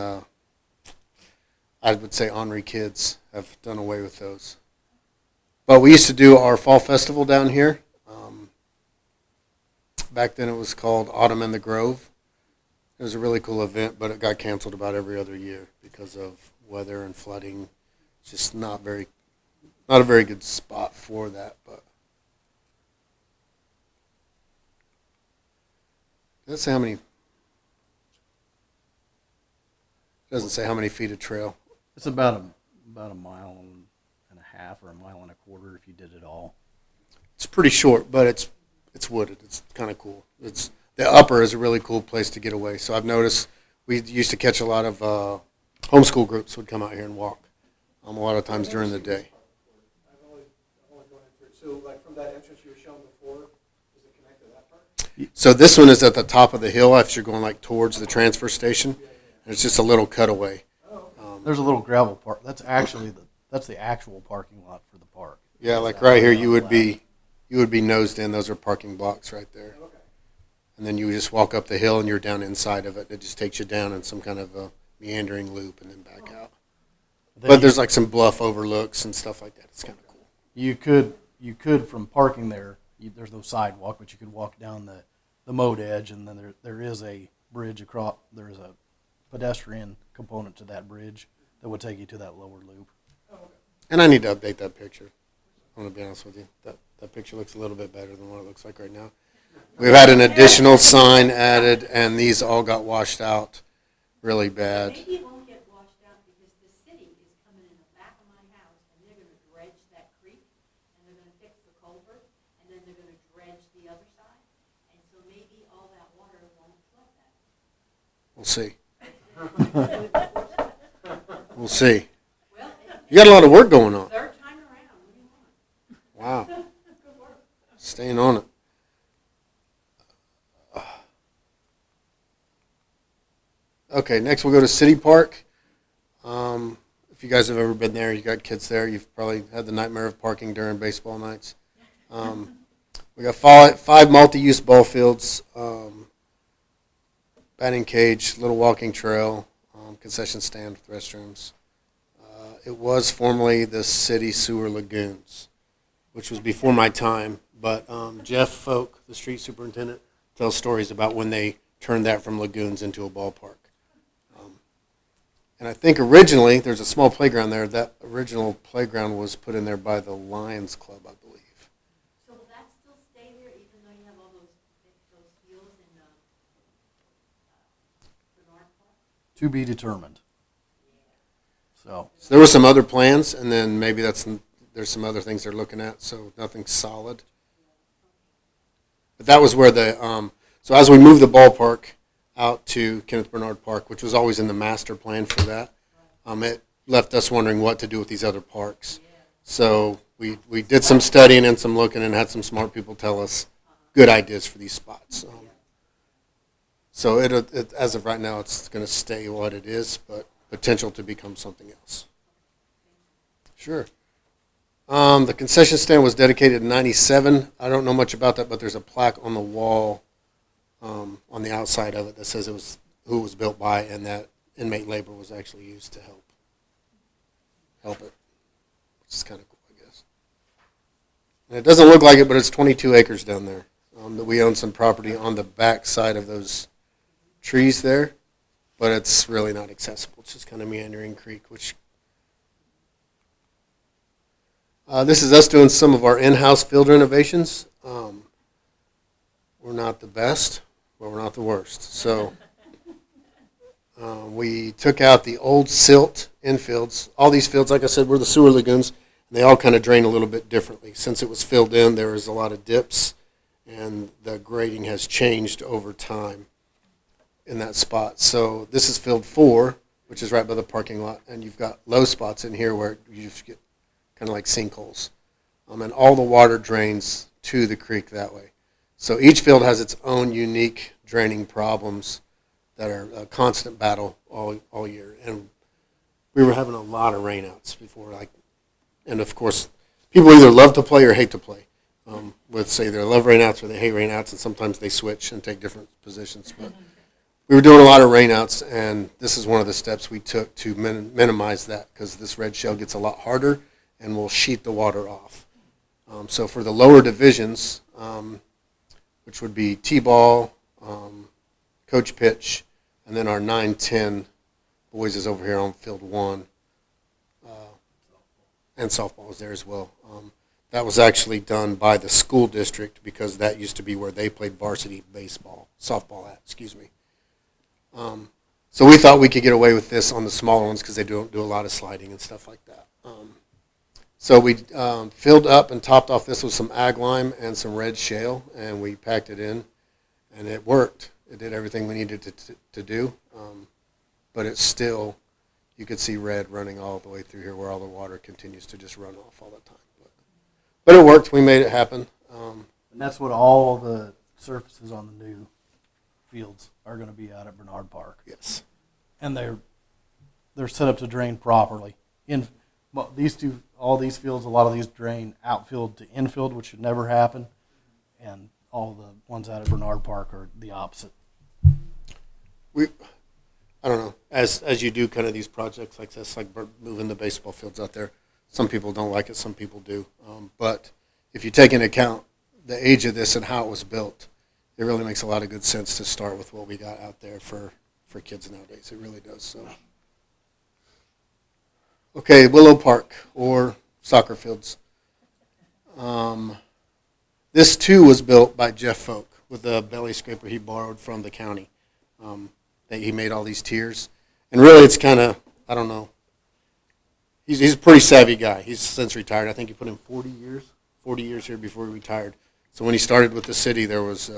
G: I would say ornery kids have done away with those. But we used to do our fall festival down here. back then it was called Autumn in the Grove. It was a really cool event, but it got canceled about every other year because of weather and flooding. It's just not a very good spot for that. But doesn't say how many. Doesn't say how many feet of trail.
H: It's about a mile and a half or a mile and a quarter if you did it all.
G: It's pretty short, but it's wooded. It's kind of cool. It's the upper is a really cool place to get away. So I've noticed we used to catch a lot of homeschool groups would come out here and walk. A lot of times during the day.
D: I've only gone in through it. So like from that entrance you were shown before, does it connect to that part?
G: So this one is at the top of the hill after you're going like towards the transfer station. And it's just a little cutaway.
H: There's a little gravel park. That's actually that's the actual parking lot for the park.
G: Yeah, like right here you would be nosed in. Those are parking blocks right there.
D: Okay.
G: And then you would just walk up the hill and you're down inside of it. It just takes you down in some kind of a meandering loop and then back out. But there's like some bluff overlooks and stuff like that. It's kind of cool.
H: You could from parking there. There's no sidewalk, but you could walk down the mowed edge, and then there is a bridge across. There is a pedestrian component to that bridge that would take you to that lower loop.
G: And I need to update that picture. I'm going to be honest with you. That picture looks a little bit better than what it looks like right now. We've had an additional sign added, and these all got washed out really bad.
F: Maybe it won't get washed out because the city is coming in the back of my house and they're gonna dredge that creek and they're gonna fix the culvert and then they're gonna dredge the other side. And so maybe all that water won't flood that.
G: We'll see. We'll see.
F: Well,
G: You got a lot of work going on.
F: third time around, what do you want?
G: Wow.
F: Good work.
G: Staying on it. Okay, next we'll go to City Park. If you guys have ever been there, you got kids there, you've probably had the nightmare of parking during baseball nights. We got five multi-use ball fields, batting cage, little walking trail, concession stand with restrooms. It was formerly the city sewer lagoons, which was before my time, but Jeff Folk, the street superintendent, tells stories about when they turned that from lagoons into a ballpark. And I think originally, there's a small playground there. That original playground was put in there by the Lions Club, I believe.
F: So will that still stay there even though you have all those fields in Bernard Park?
H: To be determined. So
G: So there were some other plans, and then maybe there's some other things they're looking at, so nothing solid. But that was where so as we moved the ballpark out to Kenneth Bernard Park, which was always in the master plan for that, it left us wondering what to do with these other parks. So we did some studying and some looking and had some smart people tell us good ideas for these spots. So it as of right now, it's going to stay what it is, but potential to become something else. Sure. The concession stand was dedicated in '97. I don't know much about that, but there's a plaque on the wall on the outside of it that says who it was built by, and that inmate labor was actually used to help it, which is kind of cool, I guess. And it doesn't look like it, but it's 22 acres down there. That we own some property on the back side of those trees there, but it's really not accessible. It's just kind of meandering creek, which this is us doing some of our in-house field renovations. We're not the best, but we're not the worst. So we took out the old silt infields. All these fields, like I said, were the sewer lagoons, and they all kind of drain a little bit differently. Since it was filled in, there was a lot of dips, and the grading has changed over time in that spot. So this is field 4, which is right by the parking lot, and you've got low spots in here where you just get kind of like sinkholes. And all the water drains to the creek that way. So each field has its own unique draining problems that are a constant battle all year. And we were having a lot of rainouts before, and of course, people either love to play or hate to play. With say they love rainouts or they hate rainouts, and sometimes they switch and take different positions. But we were doing a lot of rainouts, and this is one of the steps we took to minimize that, because this red shell gets a lot harder and will sheet the water off. So for the lower divisions, which would be T-ball, coach pitch, and then our 9-10 boys is over here on field 1, and softball was there as well. That was actually done by the school district because that used to be where they played varsity softball at, excuse me. So we thought we could get away with this on the smaller ones because they don't do a lot of sliding and stuff like that. So we filled up and topped off this with some ag lime and some red shale, and we packed it in, and it worked. It did everything we needed to do, but it's still, you could see red running all the way through here where all the water continues to just run off all the time. But it worked. We made it happen.
H: And that's what all the surfaces on the new fields are going to be out at Bernard Park.
G: Yes.
H: And they're set up to drain properly. All these fields, a lot of these drain outfield to infield, which should never happen. And all the ones out at Bernard Park are the opposite.
G: I don't know, as you do kind of these projects like this, like moving the baseball fields out there, some people don't like it, some people do. But if you take into account the age of this and how it was built, it really makes a lot of good sense to start with what we got out there for kids nowadays. It really does. So, okay, Willow Park or soccer fields. This too was built by Jeff Folk with a belly scraper he borrowed from the county. That he made all these tiers, and really it's kind of, I don't know. He's a pretty savvy guy. He's since retired. I think he put in 40 years here before he retired. So when he started with the city, there was,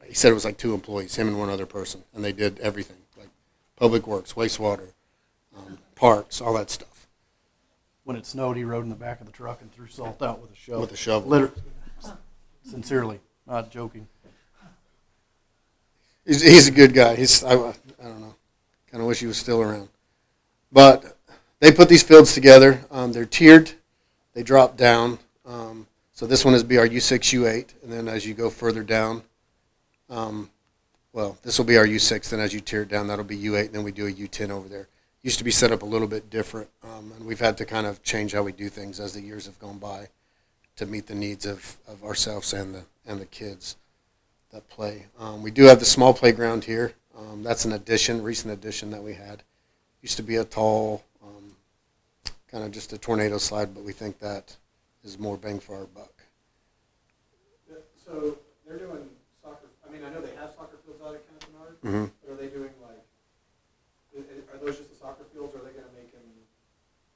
G: he said it was like 2 employees, him and one other person, and they did everything, like public works, wastewater, parks, all that stuff.
H: When it snowed, he rode in the back of the truck and threw salt out with a shovel.
G: With a shovel.
H: Literally, sincerely, not joking.
G: He's a good guy. I don't know, kind of wish he was still around. But they put these fields together. They're tiered. They drop down. So this one is be our U6, U8, and then as you go further down, this will be our U6. Then as you tier it down, that'll be U8, and then we do a U10 over there. Used to be set up a little bit different, and we've had to kind of change how we do things as the years have gone by to meet the needs of ourselves and the kids that play. We do have the small playground here. That's an recent addition that we had. Used to be a tall, kind of just a tornado slide, but we think that is more bang for our buck.
D: So they're doing soccer, I mean, I know they have soccer fields out at Kenneth Bernard,
G: Mm-hmm.
D: but are they doing are those just the soccer fields, or are they going to make them,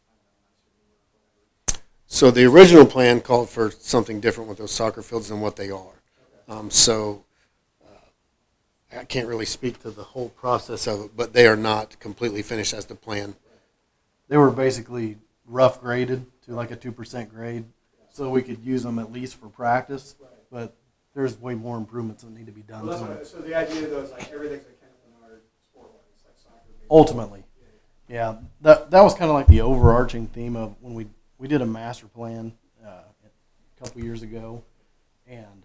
D: I don't know, nicer, newer, whatever?
G: So the original plan called for something different with those soccer fields than what they are.
D: Okay.
G: I can't really speak to the whole process of it, but they are not completely finished as the plan.
H: They were basically rough graded to like a 2% grade, so we could use them at least for practice.
D: Right.
H: But there's way more improvements that need to be done.
D: Well,
H: to
D: that's
H: them.
D: so the idea though is like everything's at Kenneth Bernard sport-wise, like soccer. baseball.
H: Ultimately, yeah, that was kind of like the overarching theme of when we did a master plan a couple years ago, and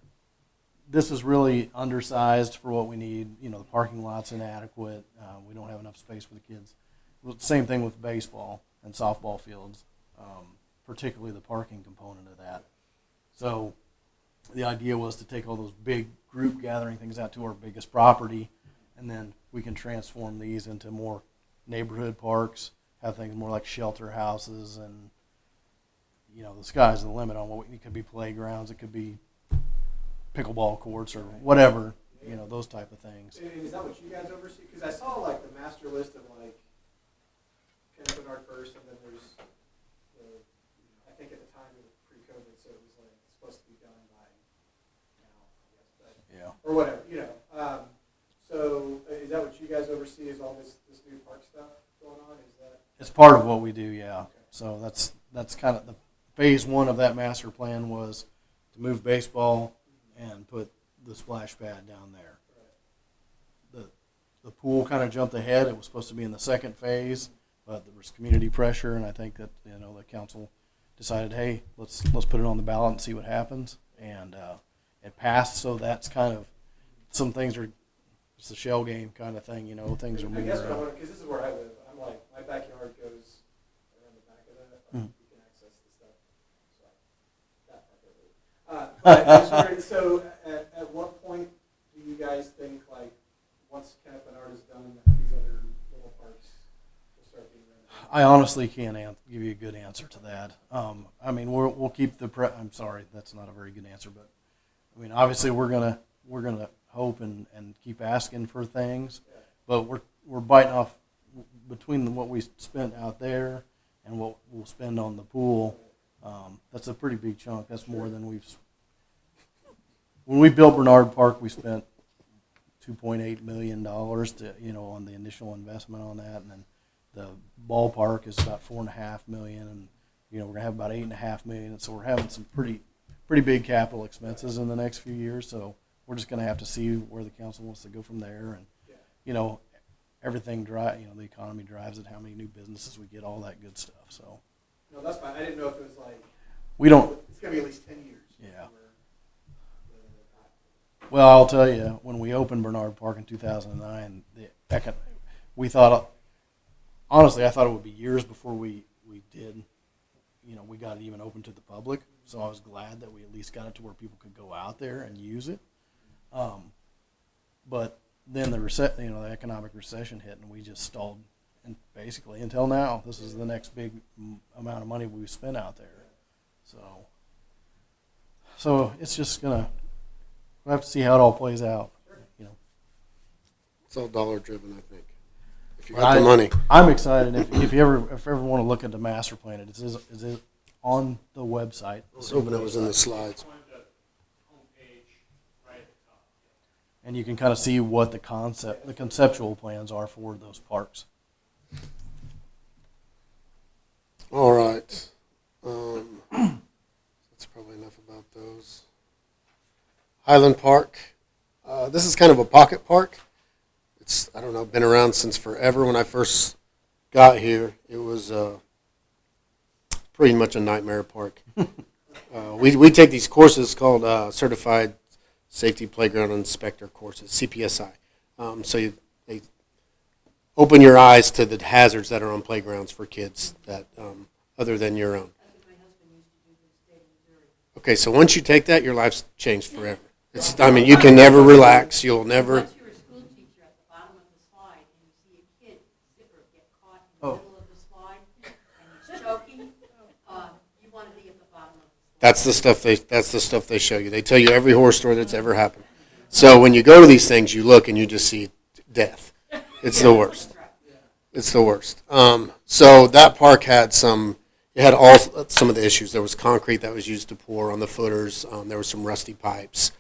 H: this is really undersized for what we need. You know, the parking lot's inadequate. We don't have enough space for the kids. Well, same thing with baseball and softball fields, particularly the parking component of that. So the idea was to take all those big group gathering things out to our biggest property, and then we can transform these into more neighborhood parks, have things more like shelter houses, and, you know, the sky's the limit on what it could be playgrounds, it could be pickleball courts or whatever, you know, those type of things.
D: And is that what you guys oversee? Because I saw like the master list of like Kenneth Bernard first, and then there's I think at the time it was pre-COVID, so it was like supposed to be done by now, I guess, but,
H: Yeah.
D: or whatever, you know. So is that what you guys oversee? Is all this new park stuff going on? Is that
H: It's part of what we do, yeah. So that's kind of the phase 1 of that master plan was to move baseball and put the splash pad down there. The pool kind of jumped ahead. It was supposed to be in the second phase, but there was community pressure, and I think that, you know, the council decided, hey, let's put it on the ballot and see what happens, and it passed. So that's kind of some things are it's a shell game kind of thing, you know. Things are
D: I
H: moving
D: guess what I
H: around.
D: want, because this is where I live. I'm like, my backyard goes around the back of that.
H: Mhm.
D: You can access the stuff. So that part of it. But I just wondered, so
H: I honestly can't give you a good answer to that. I mean, we'll keep I'm sorry, that's not a very good answer, but I mean, obviously we're gonna hope and keep asking for things, but we're biting off between what we spent out there and what we'll spend on the pool. That's a pretty big chunk. That's more than when we built Bernard Park, we spent $2.8 million to, on the initial investment on that, and then the ballpark is about $4.5 million, and we're gonna have about $8.5 million. So we're having some pretty big capital expenses in the next few years. So we're just gonna have to see where the council wants to go from there, and everything the economy drives it. How many new businesses we get, all that good stuff. So
D: No, that's fine. I didn't know if it was like,
H: we don't.
D: it's gonna be at least 10 years.
H: Yeah.
D: before
H: Well, I'll tell you, when we opened Bernard Park in 2009, we thought, honestly, I thought it would be years before we did, we got it even open to the public. So I was glad that we at least got it to where people could go out there and use it. But then the economic recession hit, and we just stalled, and basically until now. This is the next big amount of money we've spent out there. So it's just gonna. We'll have to see how it all plays out.
G: It's all dollar driven, I think. If you got the money.
H: I'm excited. If you ever want to look at the master plan, it is on the website.
G: I was hoping it was in the slides.
H: And you can kind of see what the conceptual plans are for those parks.
G: All right. That's probably enough about those. Highland Park. This is kind of a pocket park. It's, I don't know, been around since forever. When I first got here, it was pretty much a nightmare park. We take these courses called Certified Safety Playground Inspector courses, CPSI. So they open your eyes to the hazards that are on playgrounds for kids that other than your own. Okay, so once you take that, your life's changed forever. You can never relax. You'll never.
F: Once you're a school teacher at the bottom of the slide and you see a kid zipper get caught in the middle of the slide and he's choking, you want to be at the bottom of the slide.
G: That's the stuff they show you. They tell you every horror story that's ever happened. So when you go to these things, you look and you just see death. It's the worst. It's the worst. So that park had some of the issues. There was concrete that was used to pour on the footers. There were some rusty pipes.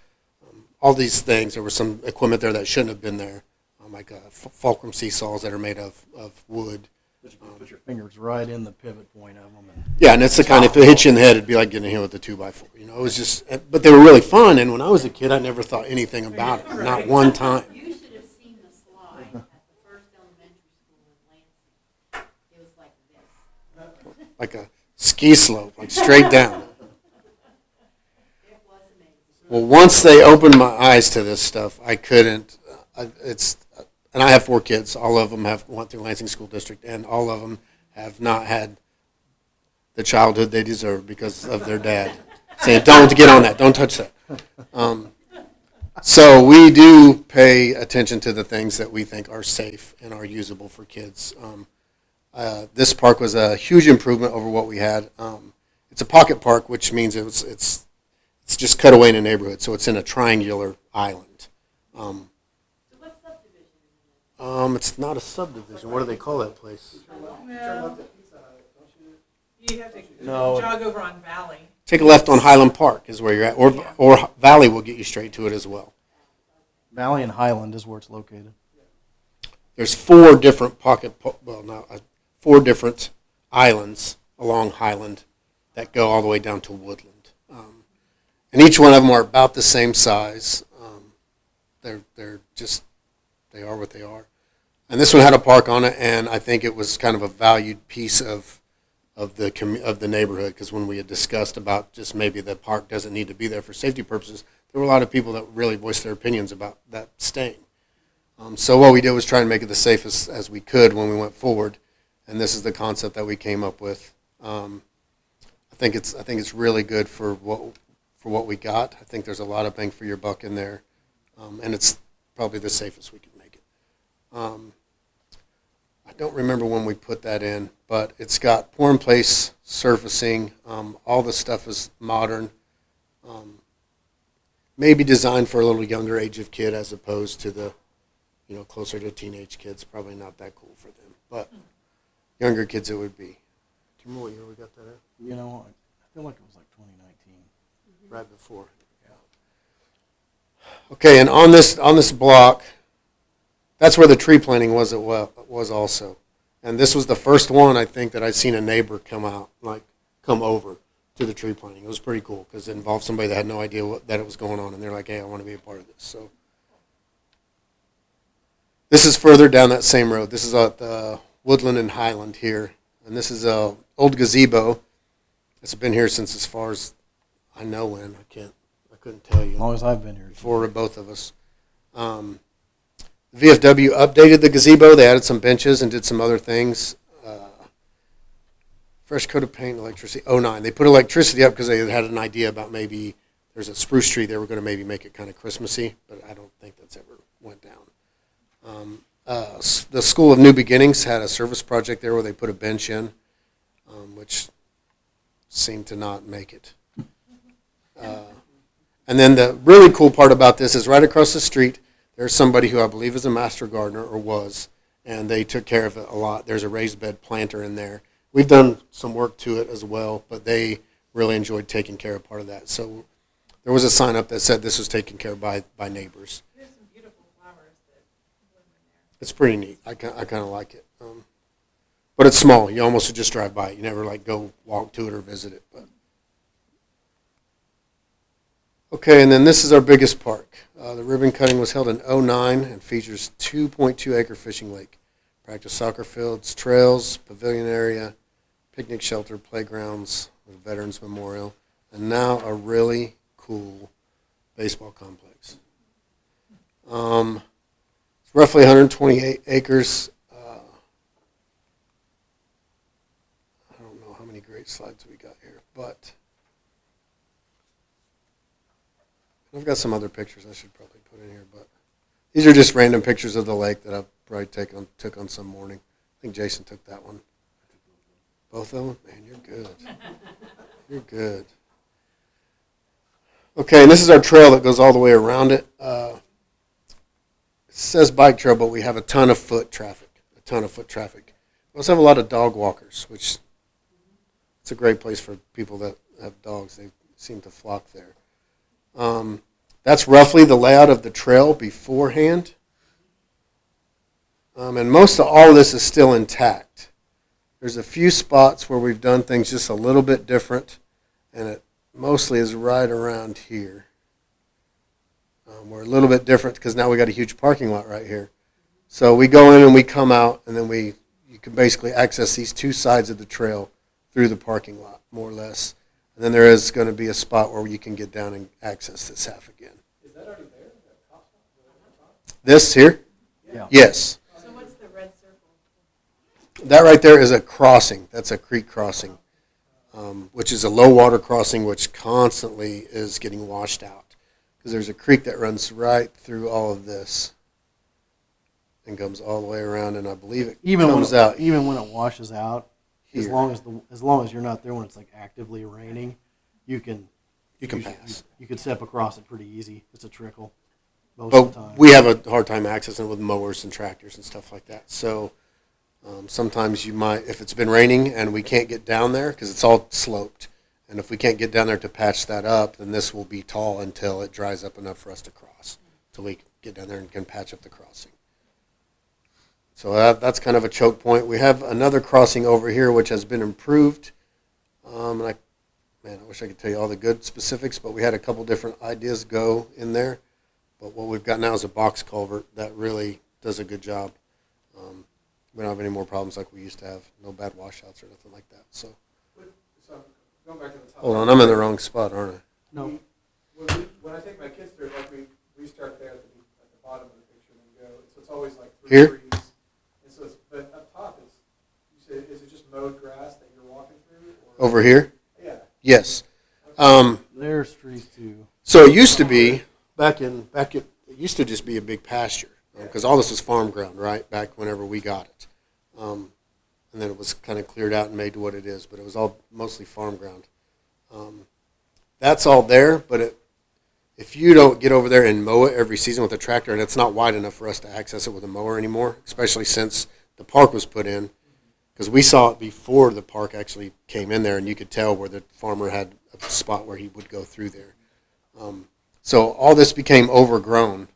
G: All these things. There was some equipment there that shouldn't have been there, like fulcrum seesaws that are made of wood.
H: But you can put your fingers right in the pivot point of them.
G: Yeah, and it's the kind, if it hit you in the head, it'd be like getting hit with a 2x4. It was just, but they were really fun. And when I was a kid, I never thought anything about it, not one time.
F: You should have seen the slide at the first elementary school in Lansing. It was like this.
G: Like a ski slope, like straight down.
F: It was amazing.
G: Well, once they opened my eyes to this stuff, I couldn't. And I have 4 kids. All of them have went through Lansing School District, and all of them have not had the childhood they deserve because of their dad saying, "Don't get on that. Don't touch that." So we do pay attention to the things that we think are safe and are usable for kids. This park was a huge improvement over what we had. It's a pocket park, which means it's just cut away in a neighborhood, so it's in a triangular island.
F: So what subdivision is
G: It's not a subdivision. What do they call that place?
E: No, you have to
H: No.
E: jog over on Valley.
G: Take a left on Highland Park is where you're at, or Valley will get you straight to it as well.
H: Valley and Highland is where it's located.
G: There's 4 different four different islands along Highland that go all the way down to Woodland. And each one of them are about the same size. They are what they are. And this one had a park on it, and I think it was kind of a valued piece of the neighborhood, because when we had discussed about just maybe the park doesn't need to be there for safety purposes, there were a lot of people that really voiced their opinions about that staying. So what we did was try and make it the safest as we could when we went forward, and this is the concept that we came up with. I think it's really good for what we got. I think there's a lot of bang for your buck in there, and it's probably the safest we could make it. I don't remember when we put that in, but it's got pour-in-place surfacing. All the stuff is modern. Maybe designed for a little younger age of kid as opposed to the, closer to teenage kids. Probably not that cool for them, but younger kids it would be. Do you remember what year we got that at?
H: You know, I feel like it was like 2019.
G: Right before. Yeah. Okay, and on this block, that's where the tree planting was also. And this was the first one, I think, that I'd seen a neighbor come over to the tree planting. It was pretty cool because it involved somebody that had no idea that it was going on, and they're like, hey, I want to be a part of this. So this is further down that same road. This is at Woodland and Highland here, and this is a old gazebo. It's been here since as far as I know when. I couldn't tell you.
H: As long as I've been here.
G: For both of us. VFW updated the gazebo. They added some benches and did some other things. Fresh coat of paint, electricity, 09. They put electricity up because they had an idea about maybe there's a spruce tree. They were going to maybe make it kind of Christmassy, but I don't think that's ever went down. The School of New Beginnings had a service project there where they put a bench in, which seemed to not make it. And then the really cool part about this is right across the street, there's somebody who I believe is a master gardener or was, and they took care of it a lot. There's a raised bed planter in there. We've done some work to it as well, but they really enjoyed taking care of part of that. So there was a sign up that said this was taken care of by neighbors.
E: There's some beautiful flowers that bloom in there.
G: It's pretty neat. I kind of like it. But it's small. You almost would just drive by it. You never go walk to it or visit it. But okay, and then this is our biggest park. The ribbon cutting was held in 09 and features 2.2 acre fishing lake, practice soccer fields, trails, pavilion area, picnic shelter, playgrounds, with Veterans Memorial, and now a really cool baseball complex. It's roughly 128 acres. I don't know how many great slides we got here, but I've got some other pictures I should probably put in here, but these are just random pictures of the lake that I probably took on some morning. I think Jason took that one. Both of them? Man, you're good. You're good. Okay, and this is our trail that goes all the way around it. It says bike trail, but we have a ton of foot traffic. We also have a lot of dog walkers, which it's a great place for people that have dogs. They seem to flock there. That's roughly the layout of the trail beforehand. And most of all of this is still intact. There's a few spots where we've done things just a little bit different, and it mostly is right around here. We're a little bit different because now we got a huge parking lot right here. So we go in and we come out, and then you can basically access these two sides of the trail through the parking lot, more or less. And then there is going to be a spot where you can get down and access this half again.
D: Is that already there? That top spot?
G: This here?
H: Yeah.
G: Yes.
E: So what's the red circle?
G: That right there is a crossing. That's a creek crossing, which is a low water crossing which constantly is getting washed out. Because there's a creek that runs right through all of this and comes all the way around, and I believe it comes out.
H: Even when it washes out, as
G: Here.
H: long as you're not there when it's like actively raining, you can
G: pass.
H: You can step across it pretty easy. It's a trickle most of the
G: But
H: time.
G: we have a hard time accessing it with mowers and tractors and stuff like that. So sometimes you might, if it's been raining and we can't get down there, because it's all sloped, and if we can't get down there to patch that up, then this will be tall until it dries up enough for us to cross, until we get down there and can patch up the crossing. So that's kind of a choke point. We have another crossing over here which has been improved. I wish I could tell you all the good specifics, but we had a couple different ideas go in there. But what we've got now is a box culvert that really does a good job. We don't have any more problems like we used to have. No bad washouts or nothing like that. So
D: So going back to the top.
G: hold on, I'm in the wrong spot, aren't I?
H: No.
D: When I take my kids through, like we start there at the bottom of the picture and go, so it's always like three
G: Here?
D: trees. And so but up top, you say, is it just mowed grass that you're walking through? Or?
G: Over here?
D: Yeah.
G: Yes.
H: There's trees too.
G: So it used to be it used to just be a big pasture because all this was farm ground, right? Back whenever we got it, And then it was kind of cleared out and made to what it is, but it was all mostly farm ground. That's all there, but if you don't get over there and mow it every season with a tractor, and it's not wide enough for us to access it with a mower anymore, especially since the park was put in, because we saw it before the park actually came in there, and you could tell where the farmer had a spot where he would go through there. So all this became overgrown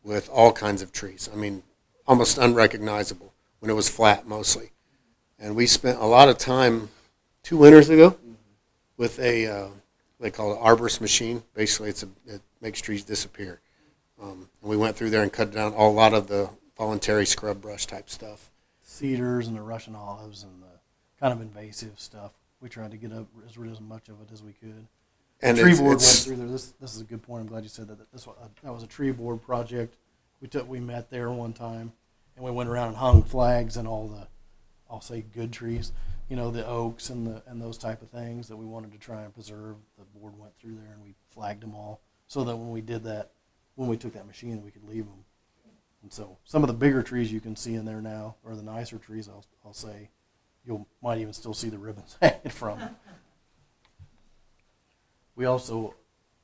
G: with all kinds of trees. I mean, almost unrecognizable when it was flat mostly. And we spent a lot of time 2 winters ago with a, they call it arborist machine. Basically, it makes trees disappear. And we went through there and cut down a lot of the voluntary scrub brush type stuff.
H: Cedars and the Russian olives and the kind of invasive stuff. We tried to get rid of as much of it as we could.
G: And
H: tree board went through there. This is a good point. I'm glad you said that. That was a tree board project. We met there one time, and we went around and hung flags and all the, I'll say, good trees. You know, the oaks and those type of things that we wanted to try and preserve. The board went through there and we flagged them all so that when we did that, when we took that machine, we could leave them. And so some of the bigger trees you can see in there now, or the nicer trees, I'll say, might even still see the ribbons hanging from. We also,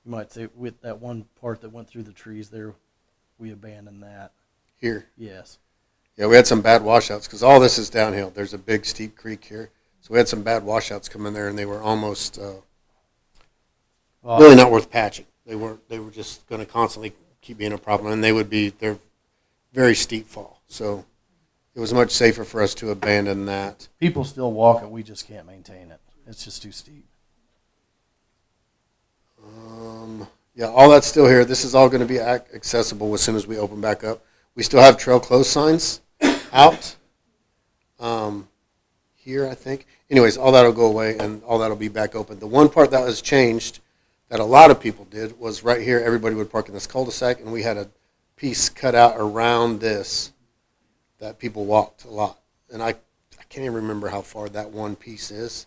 H: you might say, with that one part that went through the trees there, we abandoned that.
G: Here.
H: Yes.
G: Yeah, we had some bad washouts because all this is downhill. There's a big steep creek here. So we had some bad washouts come in there, and they were almost really not worth patching. They were just going to constantly keep being a problem, and they're very steep fall. So it was much safer for us to abandon that.
H: People still walk it. We just can't maintain it. It's just too steep.
G: Yeah, all that's still here. This is all going to be accessible as soon as we open back up. We still have trail closed signs out here, I think. Anyways, all that will go away, and all that will be back open. The one part that was changed that a lot of people did was right here. Everybody would park in this cul-de-sac, and we had a piece cut out around this that people walked a lot. And I can't even remember how far that one piece is.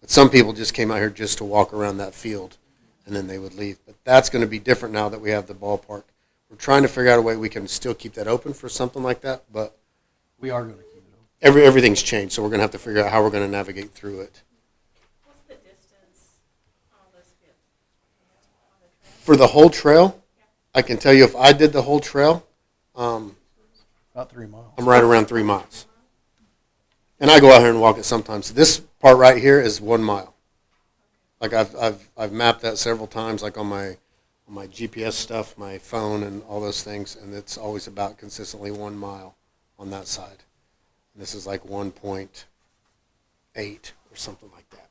G: But some people just came out here just to walk around that field, and then they would leave. But that's going to be different now that we have the ballpark. We're trying to figure out a way we can still keep that open for something like that, but
H: We are going to keep it open.
G: everything's changed, so we're going to have to figure out how we're going to navigate through it.
E: What's the distance on this field? On the trail?
G: For the whole trail, I can tell you if I did the whole trail,
H: About 3 miles.
G: I'm right around 3 miles. And I go out here and walk it sometimes. This part right here is 1 mile. Like I've mapped that several times, like on my GPS stuff, my phone, and all those things, and it's always about consistently 1 mile on that side. And this is like 1.8 or something like that.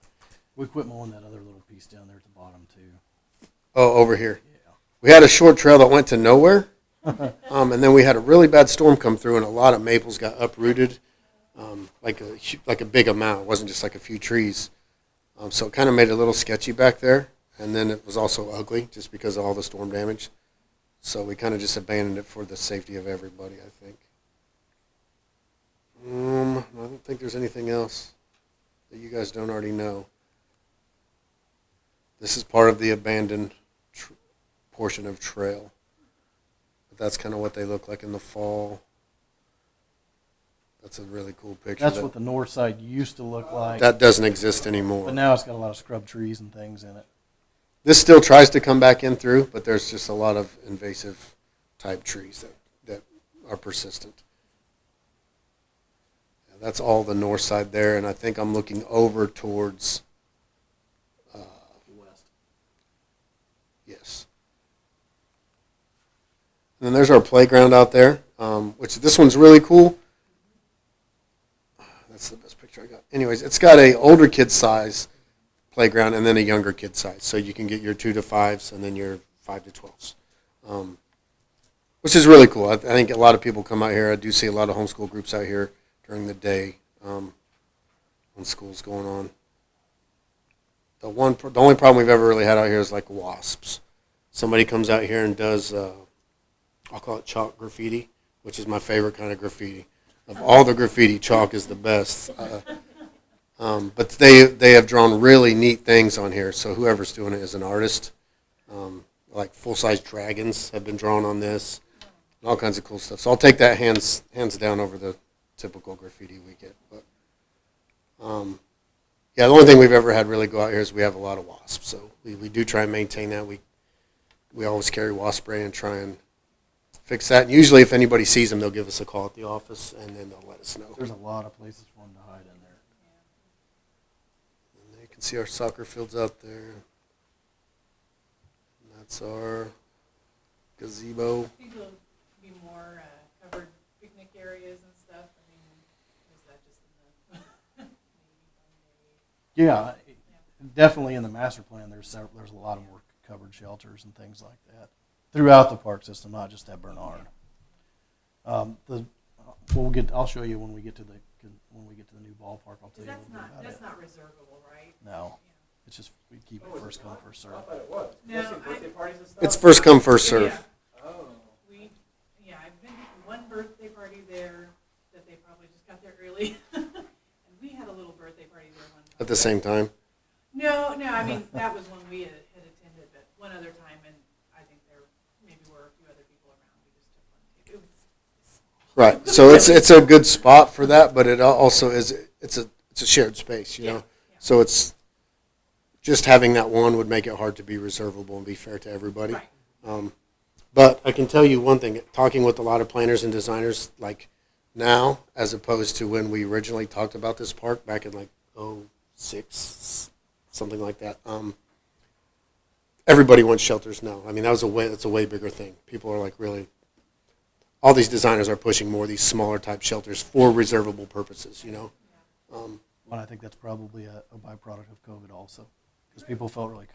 H: We quit mowing that other little piece down there at the bottom, too.
G: Oh, over here.
H: Yeah.
G: We had a short trail that went to nowhere, and then we had a really bad storm come through, and a lot of maples got uprooted, like a big amount. It wasn't just like a few trees. So it kind of made it a little sketchy back there, and then it was also ugly just because of all the storm damage. So we kind of just abandoned it for the safety of everybody, I think. I don't think there's anything else that you guys don't already know. This is part of the abandoned portion of trail. But that's kind of what they look like in the fall. That's a really cool picture.
H: That's what the north side used to look like.
G: That doesn't exist anymore.
H: But now it's got a lot of scrub trees and things in it.
G: This still tries to come back in through, but there's just a lot of invasive type trees that are persistent. Yeah, that's all the north side there, and I think I'm looking over towards
H: West.
G: yes. And then there's our playground out there, which this one's really cool. That's the best picture I got. Anyways, it's got a older kid size playground and then a younger kid size. So you can get your 2 to 5s and then your 5 to 12s, which is really cool. I think a lot of people come out here. I do see a lot of homeschool groups out here during the day when school's going on. The only problem we've ever really had out here is like wasps. Somebody comes out here and does, I'll call it chalk graffiti, which is my favorite kind of graffiti. Of all the graffiti, chalk is the best. But they have drawn really neat things on here. So whoever's doing it is an artist. Like full-size dragons have been drawn on this. And all kinds of cool stuff. So I'll take that hands down over typical graffiti we get. But yeah, the only thing we've ever had really go out here is we have a lot of wasps. So we do try and maintain that. We always carry wasp spray and try and fix that. And usually if anybody sees them, they'll give us a call at the office, and then they'll let us know.
H: There's a lot of places for them to hide in there.
G: And you can see our soccer fields out there. And that's our gazebo.
E: People be more covered picnic areas and stuff. I mean, is that just in the maybe
H: Yeah, definitely in the master plan, there's a lot of more covered shelters and things like that throughout the park system, not just at Bernard. I'll show you when we get to the new ballpark. I'll tell you a little bit about
E: that's
H: it.
E: not reservable, right?
H: No, it's just we keep it first come first serve.
D: I thought it was.
E: No,
D: Especially birthday parties and stuff.
G: It's first come, first serve.
E: Yeah.
D: Oh.
E: I've been to one birthday party there that they probably just got there early. And we had a little birthday party there one time.
G: At the same time.
E: No, I mean, that was when we had attended, but one other time, and I think there maybe were a few other people around. We just took one too. It was
G: Right. So it's a good spot for that, but it also is it's a shared space, you know.
E: Yeah.
G: So it's just having that one would make it hard to be reservable and be fair to everybody.
E: Right.
G: But I can tell you one thing, talking with a lot of planners and designers like now, as opposed to when we originally talked about this park back in like 06, something like that. Everybody wants shelters now. I mean, that's a way bigger thing. People are like really, all these designers are pushing more of these smaller type shelters for reservable purposes, you know.
H: But I think that's probably a byproduct of COVID also, because people felt really,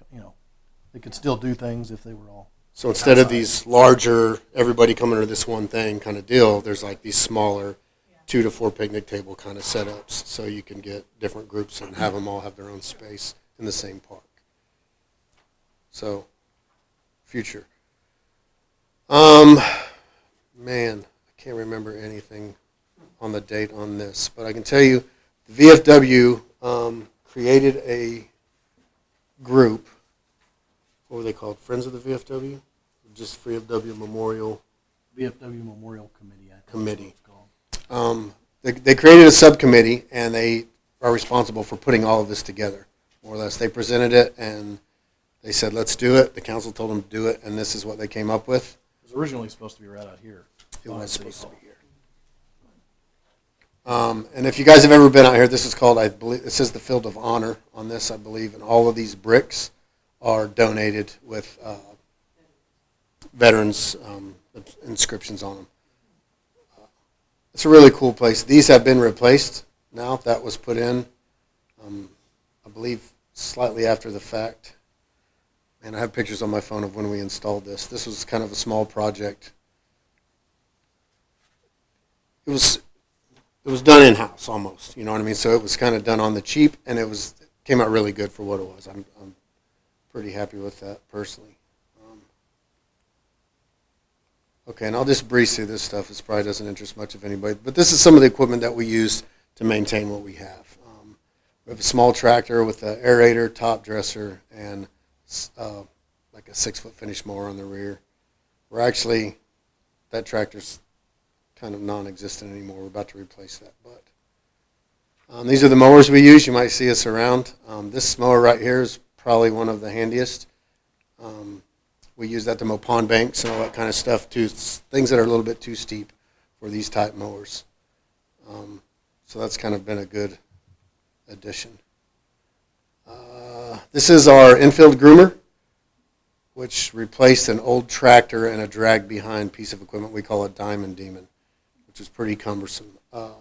H: they could still do things if they were all.
G: So instead of these larger, everybody coming to this one thing kind of deal, there's like these smaller 2 to 4 picnic table kind of setups, so you can get different groups and have them all have their own space in the same park. So, future. Man, I can't remember anything on the date on this, but I can tell you the VFW created a group. What were they called? Friends of the VFW? Just VFW Memorial
H: VFW Memorial Committee. I think
G: Committee.
H: Is what it's called.
G: They created a subcommittee, and they are responsible for putting all of this together, more or less. They presented it, and they said, let's do it. The council told them to do it, and this is what they came up with.
H: It was originally supposed to be right out here.
G: It
H: on
G: was
H: City
G: supposed to
H: Hall.
G: be here. And if you guys have ever been out here, this is called, I believe, it says the Field of Honor on this, I believe, and all of these bricks are donated with veterans inscriptions on them. It's a really cool place. These have been replaced now. That was put in, I believe, slightly after the fact. And I have pictures on my phone of when we installed this. This was kind of a small project. It was done in-house almost, you know what I mean? So it was kind of done on the cheap, and it came out really good for what it was. I'm pretty happy with that personally. Okay, and I'll just breeze through this stuff. This probably doesn't interest much of anybody, but this is some of the equipment that we use to maintain what we have. We have a small tractor with an aerator, top dresser, and like a 6-foot finish mower on the rear. That tractor's kind of non-existent anymore. We're about to replace that, but these are the mowers we use. You might see us around. This mower right here is probably one of the handiest. We use that to mow pond banks and all that kind of stuff too. Things that are a little bit too steep for these type mowers. So that's kind of been a good addition. This is our infield groomer, which replaced an old tractor and a drag behind piece of equipment we call a Diamond Demon, which is pretty cumbersome. And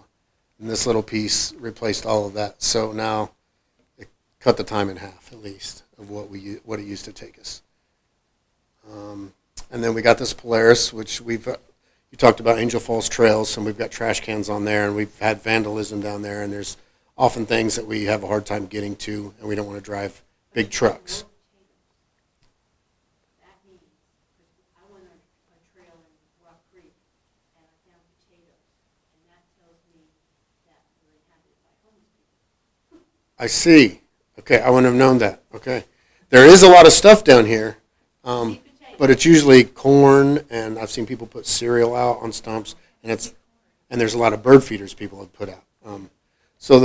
G: this little piece replaced all of that. So now it cut the time in half at least of what it used to take us. And then we got this Polaris, which you talked about Angel Falls Trails, and we've got trash cans on there, and we've had vandalism down there, and there's often things that we have a hard time getting to, and we don't want to drive big trucks.
F: That means, I went on a trail in Rock Creek and I found potatoes, and that tells me that we're inhabited by homeless people.
G: I see. Okay, I wouldn't have known that. Okay. There is a lot of stuff down here,
F: Sweet potatoes.
G: but it's usually corn, and I've seen people put cereal out on stumps, and it's and there's a lot of bird feeders people have put out. So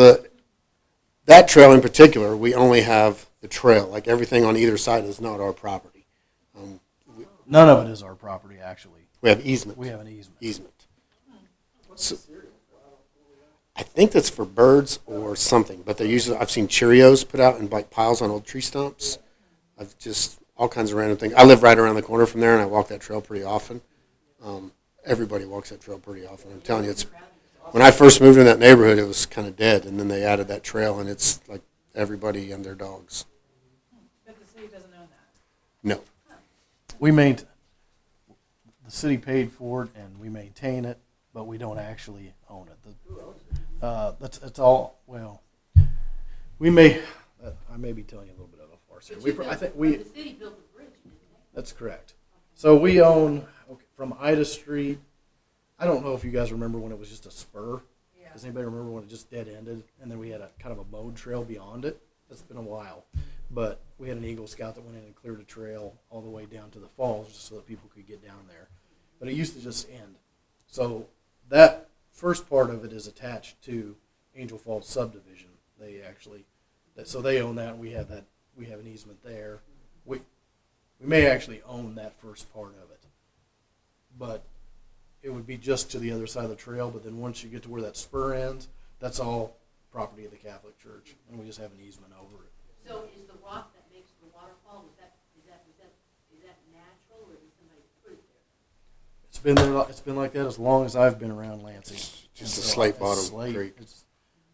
G: that trail in particular, we only have the trail. Like everything on either side is not our property.
H: None of it is our property, actually.
G: We have easement.
H: We have an easement.
G: Easement. So, I think that's for birds or something, but I've seen Cheerios put out in like piles on old tree stumps. I've just all kinds of random things. I live right around the corner from there, and I walk that trail pretty often. Everybody walks that trail pretty often. I'm telling you, when I first moved in that neighborhood, it was kind of dead, and then they added that trail, and it's like everybody and their dogs.
E: But the city doesn't own that.
G: No.
H: The city paid for it and we maintain it, but we don't actually own it. That's all. Well, I may be telling you a little bit of a farce here. I think
F: The city built a bridge, didn't they?
H: That's correct. So we own from Ida Street. I don't know if you guys remember when it was just a spur.
E: Yeah.
H: Does anybody remember when it just dead ended and then we had a kind of a mowed trail beyond it? It's been a while, but we had an Eagle Scout that went in and cleared a trail all the way down to the falls just so that people could get down there. But it used to just end. So that first part of it is attached to Angel Falls subdivision. So they own that. We have an easement there. We may actually own that first part of it, but it would be just to the other side of the trail. But then once you get to where that spur ends, that's all property of the Catholic Church, and we just have an easement over it.
F: So is the rock that makes the waterfall, is that natural, or did somebody put it there?
H: It's been like that as long as I've been around Lansing.
G: Just a
H: So
G: slate
H: it's
G: bottom
H: slate.
G: creek.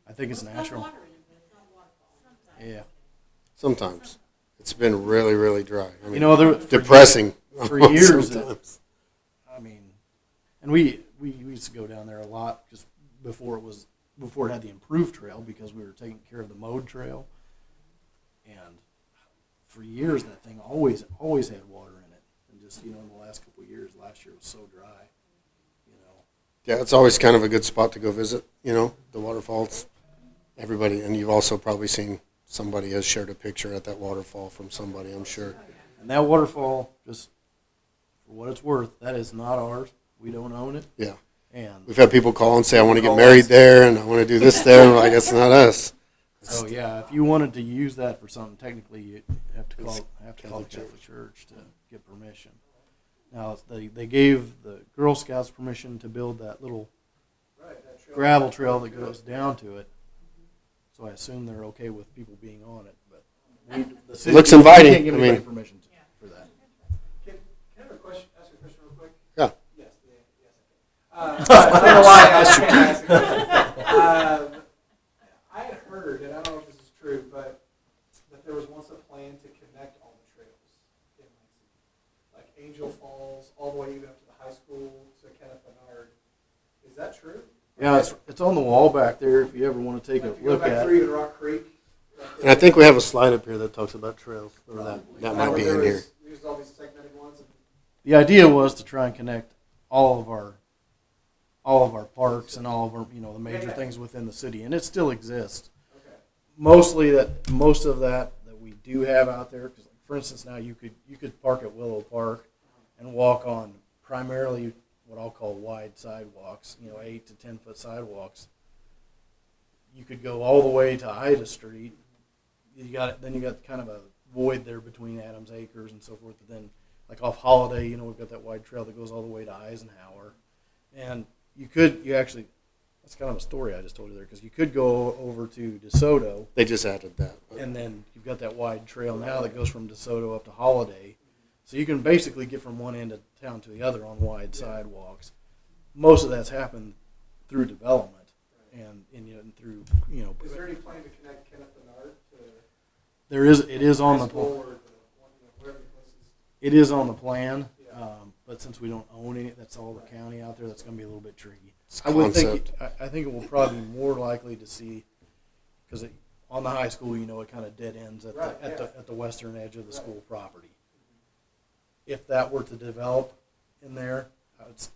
H: I think it's
F: It's
H: natural.
F: got water in it, but it's not a waterfall.
H: Yeah.
G: Sometimes. It's been really, really dry. I mean,
H: You know,
G: depressing.
H: for years,
G: sometimes.
H: I mean, and we used to go down there a lot just before it had the improved trail because we were taking care of the mowed trail. And for years, that thing always had water in it. And just, in the last couple of years, last year was so dry,
G: Yeah, it's always kind of a good spot to go visit, the waterfalls. Everybody, and you've also probably seen somebody has shared a picture at that waterfall from somebody, I'm sure.
H: And that waterfall, just for what it's worth, that is not ours. We don't own it.
G: Yeah.
H: And
G: We've had people call and say, I want to get married there, and I want to do this there, and we're like, it's not us.
H: so, yeah, if you wanted to use that for something, technically you have to call
G: It's
H: the
G: Catholic
H: Catholic Church to get permission. Now, they gave the Girl Scouts permission to build that little
D: Right, that trail.
H: gravel trail that goes down to it. So I assume they're okay with people being on it, but the city
G: Looks inviting.
H: we can't give
G: I
H: anybody
G: mean-
H: permission for that.
D: Can I have ask a question real quick?
G: Yeah.
D: Yes, yes, I don't know why I asked you that. I had heard, and I don't know if this is true, but that there was once a plan to connect all the trails in Lansing. Like Angel Falls, all the way even up to the high school to Kenneth Bernard. Is that true?
H: Yeah, it's on the wall back there if you ever want to take a
D: Like, if you go
H: look
D: back
H: at
D: through
H: it.
D: even Rock Creek.
G: And I think we have a slide up here that talks about trails, or that
D: Where
G: might be
D: there
G: in here.
D: was- There's all these segmented ones. And
H: The idea was to try and connect all of our parks and all of our, the major things within the city, and it still exists.
D: okay.
H: Most of that we do have out there, because for instance, now you could park at Willow Park and walk on primarily what I'll call wide sidewalks, 8 to 10 foot sidewalks. You could go all the way to Ida Street. You got kind of a void there between Adams Acres and so forth. But then, like off Holiday, we've got that wide trail that goes all the way to Eisenhower, and that's kind of a story I just told you there, because you could go over to DeSoto,
G: They just added that. but-
H: and then you've got that wide trail now that goes from DeSoto up to Holiday. So you can basically get from one end of town to the other on wide sidewalks. Most of that's happened through development and through,
D: Is there any plan to connect Kenneth Bernard to
H: it is on
D: high
H: the
D: school or the whatever the place is?
H: it is on the plan,
D: Yeah.
H: but since we don't own any, that's all the county out there. That's going to be a little bit tricky.
G: It's
H: I would
G: concept.
H: I think it will probably be more likely to see, because on the high school, it kind of dead ends at
D: Right,
H: the western edge of the school property. If that were to develop in there,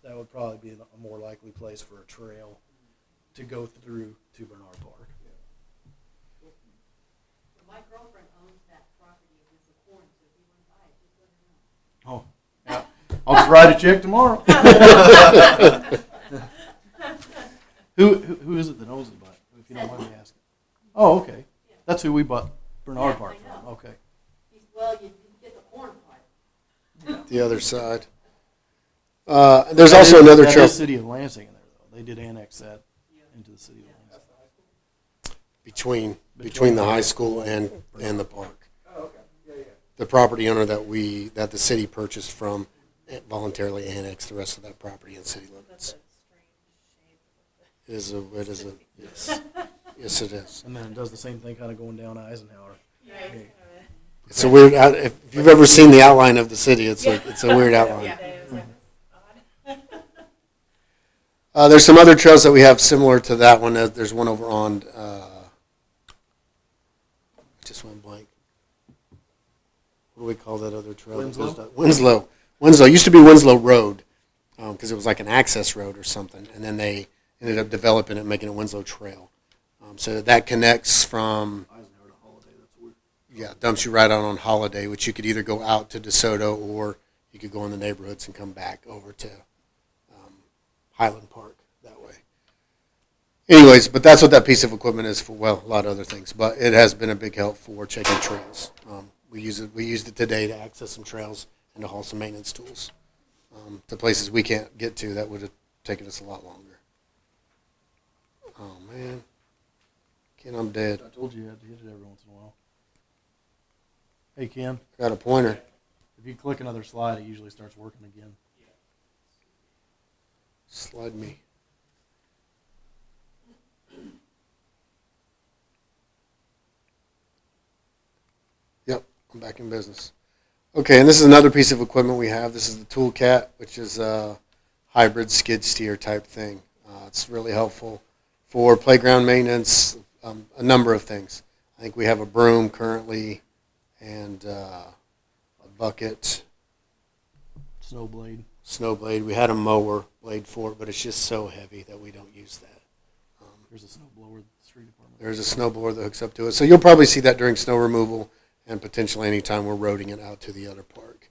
H: that would probably be a more likely place for a trail to go through to Bernard Park.
F: My girlfriend owns that property with the corn, so if you want to buy it, just let her know.
H: Oh, yeah. I'll just write a check tomorrow. is it that owns the bike, if you don't mind me asking? Oh, okay. That's who we bought Bernard
F: Yeah,
H: Park
F: I
H: from,
F: know.
H: okay.
F: Well, you didn't get the corn part.
G: The other side. There's also another
H: That
G: trail
H: is City of Lansing in there, though. They did annex that into the city of Lansing.
G: between the high school and the park.
D: Oh, okay, yeah, yeah.
G: The property owner that the city purchased from voluntarily annexed the rest of that property in city limits. It is a, yes. Yes, it is.
H: And then it does the same thing kind of going down Eisenhower.
G: It's a weird, if you've ever seen the outline of the city, it's a weird outline. There's some other trails that we have similar to that one. There's one over on, just went blank. What do we call that other trail?
H: Winslow?
G: Winslow. Used to be Winslow Road, because it was like an access road or something, and then they ended up developing it, making it Winslow Trail. So that connects from,
H: Eisenhower to Holiday, that's weird.
G: yeah, dumps you right out on Holiday, which you could either go out to DeSoto or you could go in the neighborhoods and come back over to Highland Park that way. Anyways, but that's what that piece of equipment is for. Well, a lot of other things, but it has been a big help for checking trails. We used it today to access some trails and to haul some maintenance tools to places we can't get to. That would have taken us a lot longer. Oh man, Ken, I'm dead.
H: I told you had to hit it every once in a while. Hey, Ken,
G: Got a pointer.
H: if you click another slide, it usually starts working again.
G: Slide me. Yep, I'm back in business. Okay, and this is another piece of equipment we have. This is the Toolcat, which is a hybrid skid steer type thing. It's really helpful for playground maintenance, a number of things. I think we have a broom currently and a bucket.
H: Snow blade.
G: Snow blade. We had a mower blade for it, but it's just so heavy that we don't use that.
H: There's a snow blower at the street department.
G: There's a snow blower that hooks up to it. So you'll probably see that during snow removal and potentially anytime we're roading it out to the other park,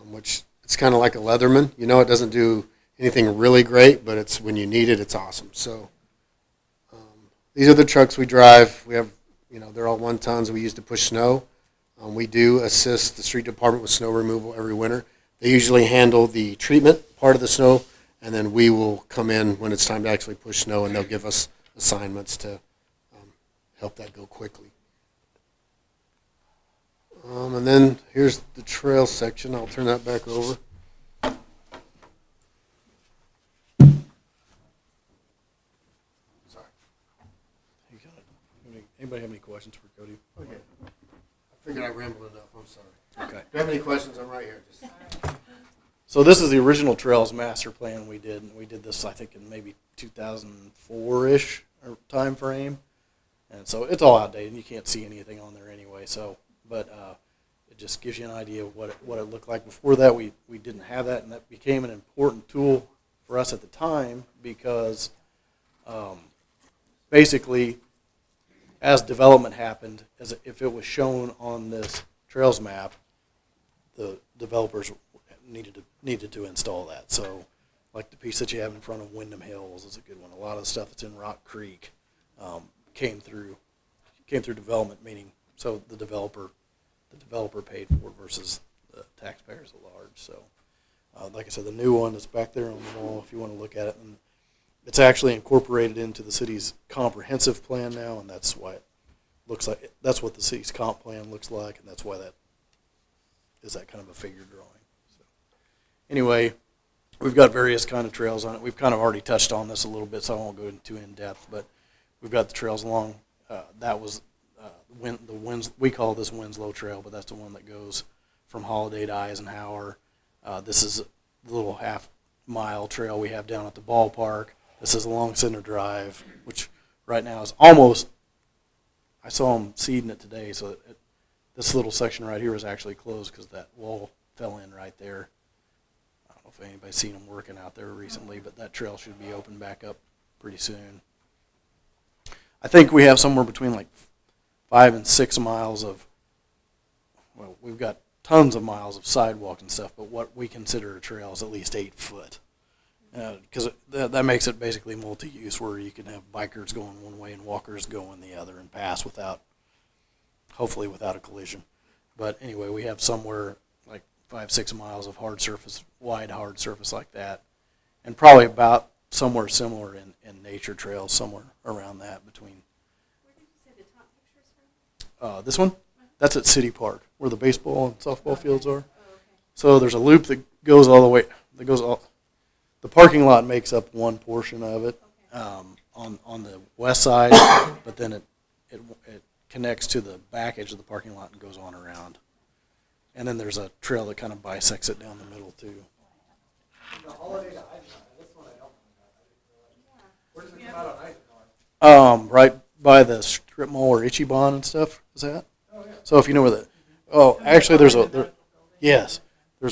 G: which it's kind of like a Leatherman. You know, it doesn't do anything really great, but it's when you need it, it's awesome. So these are the trucks we drive. We have, they're all 1 tons we use to push snow. We do assist the street department with snow removal every winter. They usually handle the treatment part of the snow, and then we will come in when it's time to actually push snow, and they'll give us assignments to help that go quickly. And then here's the trail section. I'll turn that back over. Sorry.
H: Anybody have any questions for Cody?
G: Okay. I figured I rambled enough. I'm sorry.
H: Okay.
G: If you have any questions, I'm right here. Just
H: So this is the original Trails Master Plan we did, and we did this, I think, in maybe 2004-ish time frame. And so it's all outdated, and you can't see anything on there anyway. So, but it just gives you an idea of what it looked like. Before that, we didn't have that, and that became an important tool for us at the time because basically, as development happened, as if it was shown on this Trails map, the developers needed to install that. So, like the piece that you have in front of Windham Hills is a good one. A lot of the stuff that's in Rock Creek came through development, meaning so the developer paid for it versus the taxpayers at large. So, like I said, the new one is back there on the wall if you want to look at it, and it's actually incorporated into the city's comprehensive plan now, and that's why it looks like that's what the city's comp plan looks like, and that's why that is that kind of a figure drawing. So, anyway, we've got various kind of trails on it. We've kind of already touched on this a little bit, so I won't go into in depth. But we've got the trails along. That was we call this Winslow Trail, but that's the one that goes from Holiday to Eisenhower. This is the little half-mile trail we have down at the ballpark. This is along Center Drive, which right now is almost. I saw them seeding it today, so this little section right here is actually closed because that wall fell in right there. I don't know if anybody's seen them working out there recently, but that trail should be open back up pretty soon. I think we have somewhere between like 5 and 6 miles of, well, we've got tons of miles of sidewalk and stuff, but what we consider a trail is at least 8 foot. Because that makes it basically multi-use where you can have bikers going one way and walkers going the other and pass hopefully without a collision. But anyway, we have somewhere like 5-6 miles of wide hard surface like that, and probably about somewhere similar in nature trails, somewhere around that between.
F: Where did you say the top picture is from?
H: This one, that's at City Park, where the baseball and softball fields are.
F: Oh, okay.
H: So there's a loop that goes all the way. The parking lot makes up one portion of it on the west side, but then it connects to the back edge of the parking lot and goes on around. And then there's a trail that kind of bisects it down the middle too.
D: The Holiday to Eisenhower, that's one I don't know. Where does it come out on Eisenhower?
H: Right by the strip mall or Ichiban and stuff. Is that?
D: Oh, yeah.
H: So if you know where actually there's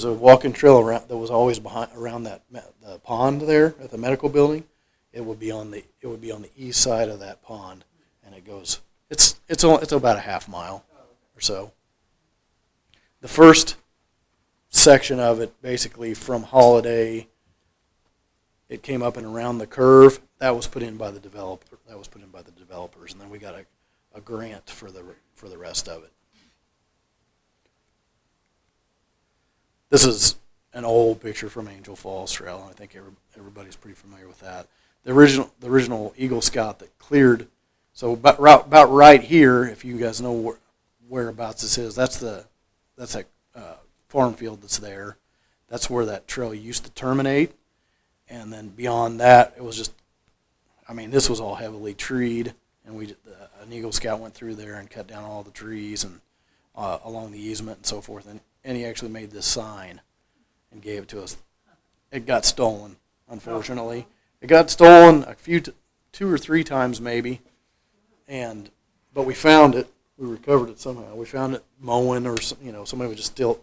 H: a walking trail around that was always around the pond there at the medical building. It would be on the east side of that pond, and it goes. It's about a half mile or so. The first section of it, basically from Holiday, it came up and around the curve. That was put in by the developer. That was put in by the developers, and then we got a grant for the rest of it. This is an old picture from Angel Falls Trail, and I think everybody's pretty familiar with that. The original Eagle Scout that cleared. So about right here, if you guys know whereabouts this is, that's a farm field that's there. That's where that trail used to terminate, and then beyond that, it was just. I mean, this was all heavily treed, and an Eagle Scout went through there and cut down all the trees and along the easement and so forth, and he actually made this sign and gave it to us. It got stolen, unfortunately. It got stolen two or three times maybe, but we found it. We recovered it somehow. We found it mowing, or somebody would just still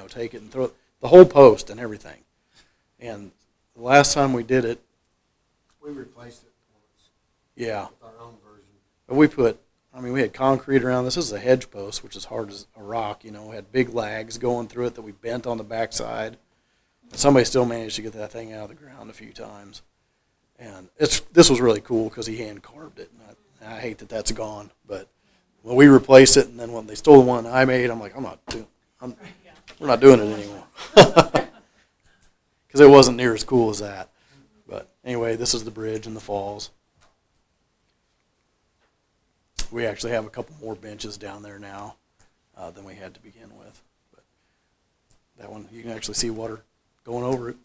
H: take it and throw it, the whole post and everything. And the last time we did it,
G: We replaced it once
H: yeah,
G: with our own version.
H: but we had concrete around this. This is a hedge post, which is hard as a rock. We had big lags going through it that we bent on the backside. Somebody still managed to get that thing out of the ground a few times. And this was really cool because he hand carved it. And I hate that that's gone, but when we replaced it, and then when they stole the one I made, I'm like, we're not doing it anymore. Because it wasn't near as cool as that. But anyway, this is the bridge and the falls. We actually have a couple more benches down there now than we had to begin with. But that one, you can actually see water going over it,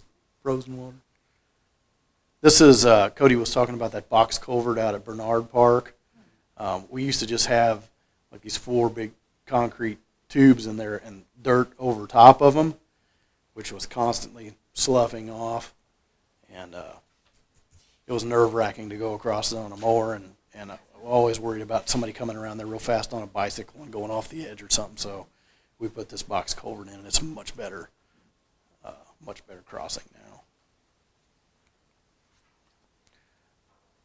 H: frozen water. This is, Cody was talking about that box culvert out at Bernard Park. We used to just have like these 4 big concrete tubes in there and dirt over top of them, which was constantly sloughing off. And it was nerve-wracking to go across it on a mower, and I'm always worried about somebody coming around there real fast on a bicycle and going off the edge or something. So we put this box culvert in, and it's much better crossing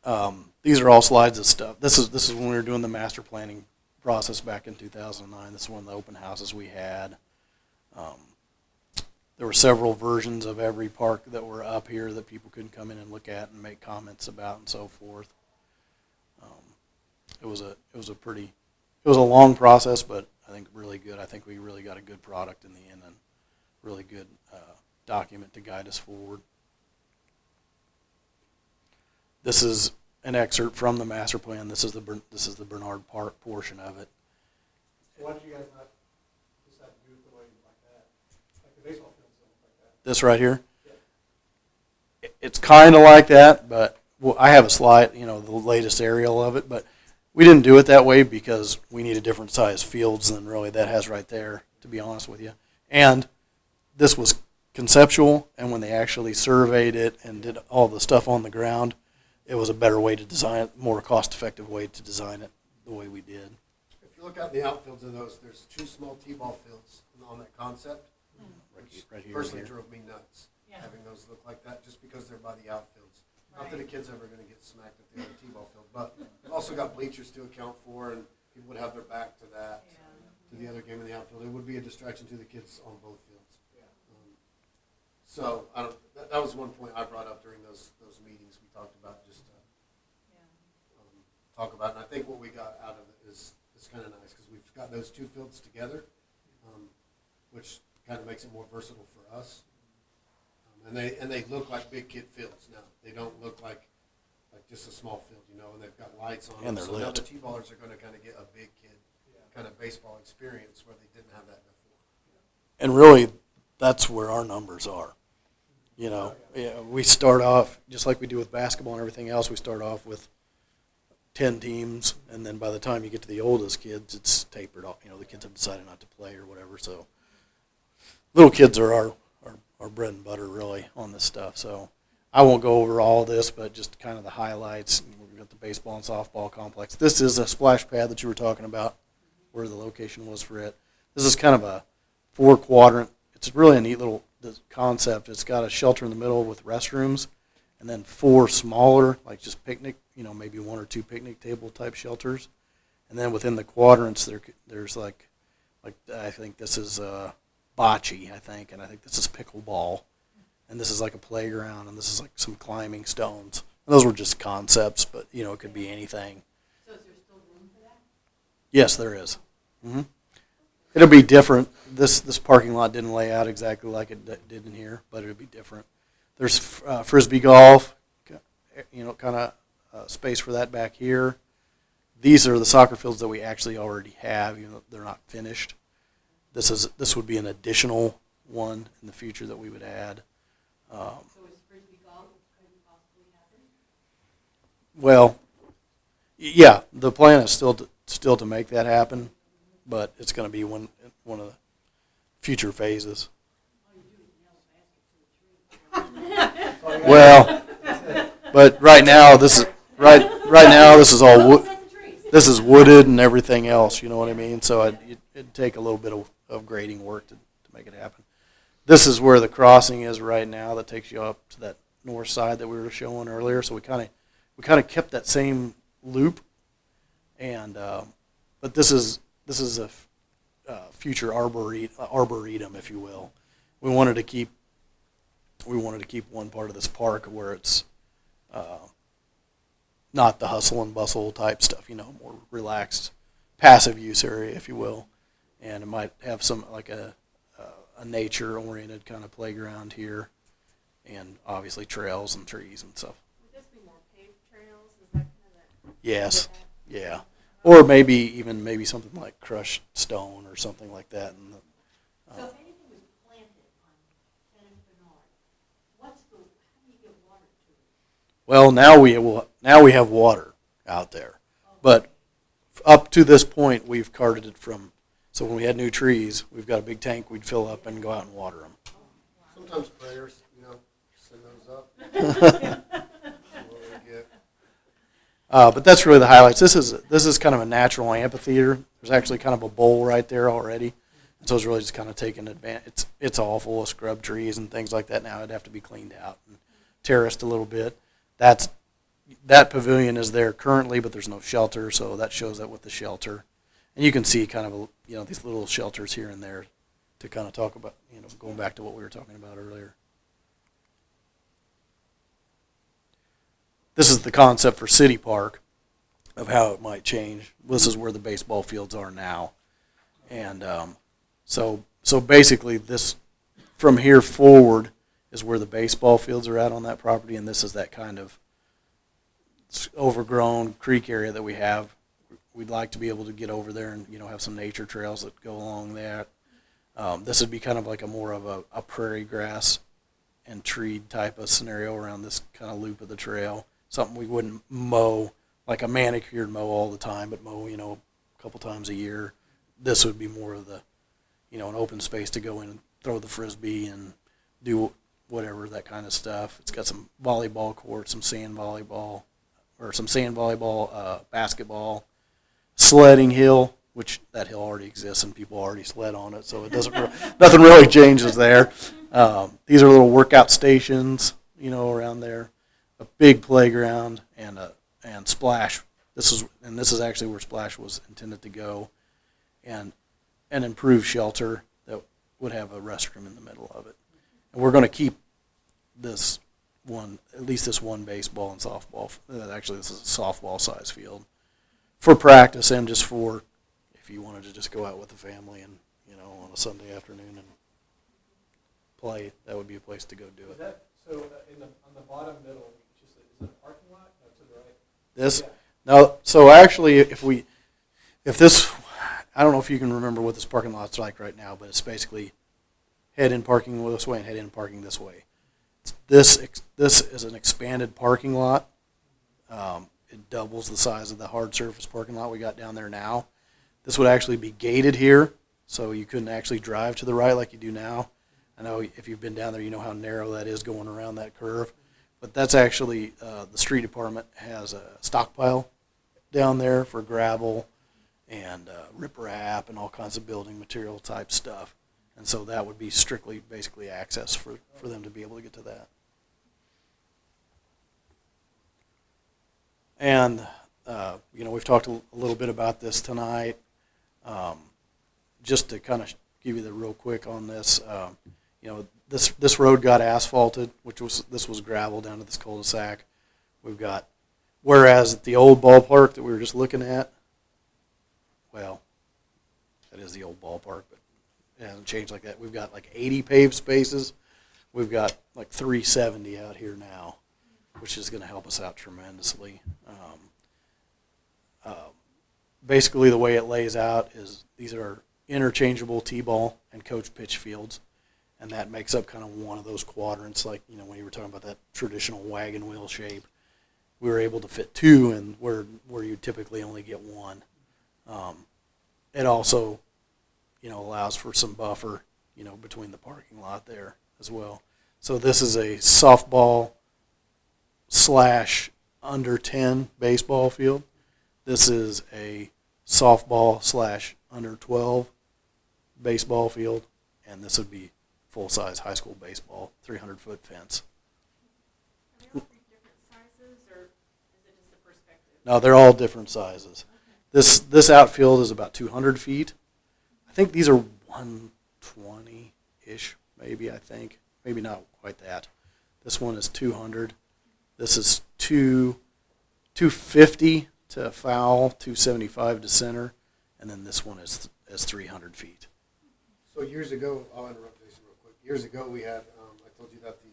H: now. These are all slides of stuff. This is when we were doing the master planning process back in 2009. This is one of the open houses we had. There were several versions of every park that were up here that people could come in and look at and make comments about and so forth. It was a long process, but I think really good. I think we really got a good product in the end and really good document to guide us forward. This is an excerpt from the master plan. This is the Bernard Park portion of it.
D: So why did you guys not decide to do it the way like that? Like the baseball fields don't look like that.
H: This right here. It's kind of like that, but I have a slide, the latest aerial of it, but we didn't do it that way because we need a different size fields than really that has right there, to be honest with you. And this was conceptual, and when they actually surveyed it and did all the stuff on the ground, it was a better way to design it, more cost-effective way to design it the way we did.
G: If you look out in the outfields of those, there's 2 small T-ball fields on that concept.
H: Right here.
G: Personally
H: and here.
G: drove me nuts,
E: Yeah.
G: having those look like that, just because they're by the outfields. Not that a kid's ever going to get smacked at the other T-ball field, but they've also got bleachers to account for, and people would have their back to that, to the other game in the outfield. It would be a distraction to the kids on both fields. So I don't, that was one point I brought up during those meetings. We talked about just talk about, and I think what we got out of it is kind of nice because we've got those two fields together, which kind of makes it more versatile for us. And they look like big kid fields now. They don't look like just a small field, you know. And they've got lights on
H: And
G: them,
H: they're
G: so now
H: lit.
G: the T-ballers are going to kind of get a big kid kind of baseball experience where they didn't have that before.
H: And really, that's where our numbers are. You know, yeah, we start off, just like we do with basketball and everything else, we start off with 10 teams, and then by the time you get to the oldest kids, it's tapered off. You know, the kids have decided not to play or whatever. So little kids are our bread and butter, really, on this stuff. So I won't go over all this, but just kind of the highlights. We've got the baseball and softball complex. This is a splash pad that you were talking about, where the location was for it. This is kind of a 4-quadrant. It's really a neat little concept. It's got a shelter in the middle with restrooms, and then 4 smaller, like just picnic, you know, maybe 1 or 2 picnic table type shelters. And then within the quadrants, there's like I think this is bocce, I think, and I think this is pickleball, and this is like a playground, and this is like some climbing stones. And those were just concepts, but you know, it could be anything.
F: So is there still room for that?
H: Yes, there is. It'll be different. This parking lot didn't lay out exactly like it did in here, but it'll be different. There's frisbee golf, you know, kind of space for that back here. These are the soccer fields that we actually already have. You know, they're not finished. This would be an additional one in the future that we would add.
F: So is frisbee golf couldn't possibly happen?
H: Well, yeah, the plan is still to make that happen, but it's going to be one of the future phases. Well, but right now this is all wood. This is wooded and everything else. You know what I mean? So it'd take a little bit of grading work to make it happen. This is where the crossing is right now that takes you up to that north side that we were showing earlier. So we kind of kept that same loop, and but this is a future arboretum, if you will. We wanted to keep one part of this park where it's not the hustle and bustle type stuff, you know, more relaxed, passive use area, if you will, and it might have some like a nature-oriented kind of playground here, and obviously trails and trees and stuff.
F: Would this be more paved trails? Is that kind of that?
H: Yes, yeah, or maybe something like crushed stone or something like that. And
F: So if anything was planted on Kenneth Bernard, how do you get water to it?
H: well, now we have water out there, but up to this point we've carted it from. So when we had new trees, we've got a big tank we'd fill up and go out and water them.
G: Sometimes prayers, you know, send those up. That's what we get.
H: But that's really the highlights. This is kind of a natural amphitheater. There's actually kind of a bowl right there already, and so it's really just kind of taking advantage. It's all full of scrub trees and things like that now. It'd have to be cleaned out and terraced a little bit. That pavilion is there currently, but there's no shelter, so that shows up with the shelter. And you can see kind of these little shelters here and there to kind of talk about, you know, going back to what we were talking about earlier. This is the concept for City Park of how it might change. This is where the baseball fields are now. And so basically this, from here forward, is where the baseball fields are at on that property, and this is that kind of overgrown creek area that we have. We'd like to be able to get over there and, you know, have some nature trails that go along there. This would be kind of like more of a prairie grass and tree type of scenario around this kind of loop of the trail. Something we wouldn't mow, like a manicured mow all the time, but mow, you know, a couple times a year. This would be more of the, you know, an open space to go in and throw the frisbee and do whatever, that kind of stuff. It's got some volleyball courts, some sand volleyball, basketball, sledding hill, which that hill already exists and people already sled on it, so it doesn't nothing really changes there. These are little workout stations, you know, around there. A big playground and Splash. This is actually where Splash was intended to go, and an improved shelter that would have a restroom in the middle of it. And we're going to keep this one, at least this one baseball and softball. Actually, this is a softball size field for practice and just for if you wanted to just go out with the family and, on a Sunday afternoon and play, that would be a place to go do
D: Is
H: it.
D: that, so on the bottom middle, just, is it a parking lot? No, to the right?
H: This,
D: Yeah.
H: no, so actually, if this, I don't know if you can remember what this parking lot's like right now, but it's basically head in parking this way and head in parking this way. This is an expanded parking lot. It doubles the size of the hard surface parking lot we got down there now. This would actually be gated here, so you couldn't actually drive to the right like you do now. I know if you've been down there, you know how narrow that is going around that curve. But that's actually, the street department has a stockpile down there for gravel and riprap and all kinds of building material type stuff. And so that would be strictly, basically access for them to be able to get to that. And, we've talked a little bit about this tonight. Just to kind of give you the real quick on this, this road got asphalted, this was gravel down to this cul-de-sac. We've got, whereas at the old ballpark that we were just looking at, well, that is the old ballpark, but it hasn't changed like that. We've got like 80 paved spaces. We've got like 370 out here now, which is going to help us out tremendously. Basically, the way it lays out is these are interchangeable T-ball and coach pitch fields, and that makes up kind of one of those quadrants, like when you were talking about that traditional wagon wheel shape. We were able to fit two in where you typically only get one. It also, allows for some buffer, between the parking lot there as well. So this is a softball / under 10 baseball field. This is a softball / under 12 baseball field, and this would be full-size high school baseball, 300-foot fence.
E: Are they all different sizes, or is it just the perspective?
H: No, they're all different sizes. This outfield is about 200 feet. I think these are 120-ish, maybe, I think. Maybe not quite that. This one is 200. This is 250 to foul, 275 to center, and then this one is 300 feet.
G: So years ago, I'll interrupt this real quick. Years ago, we had, I told you that the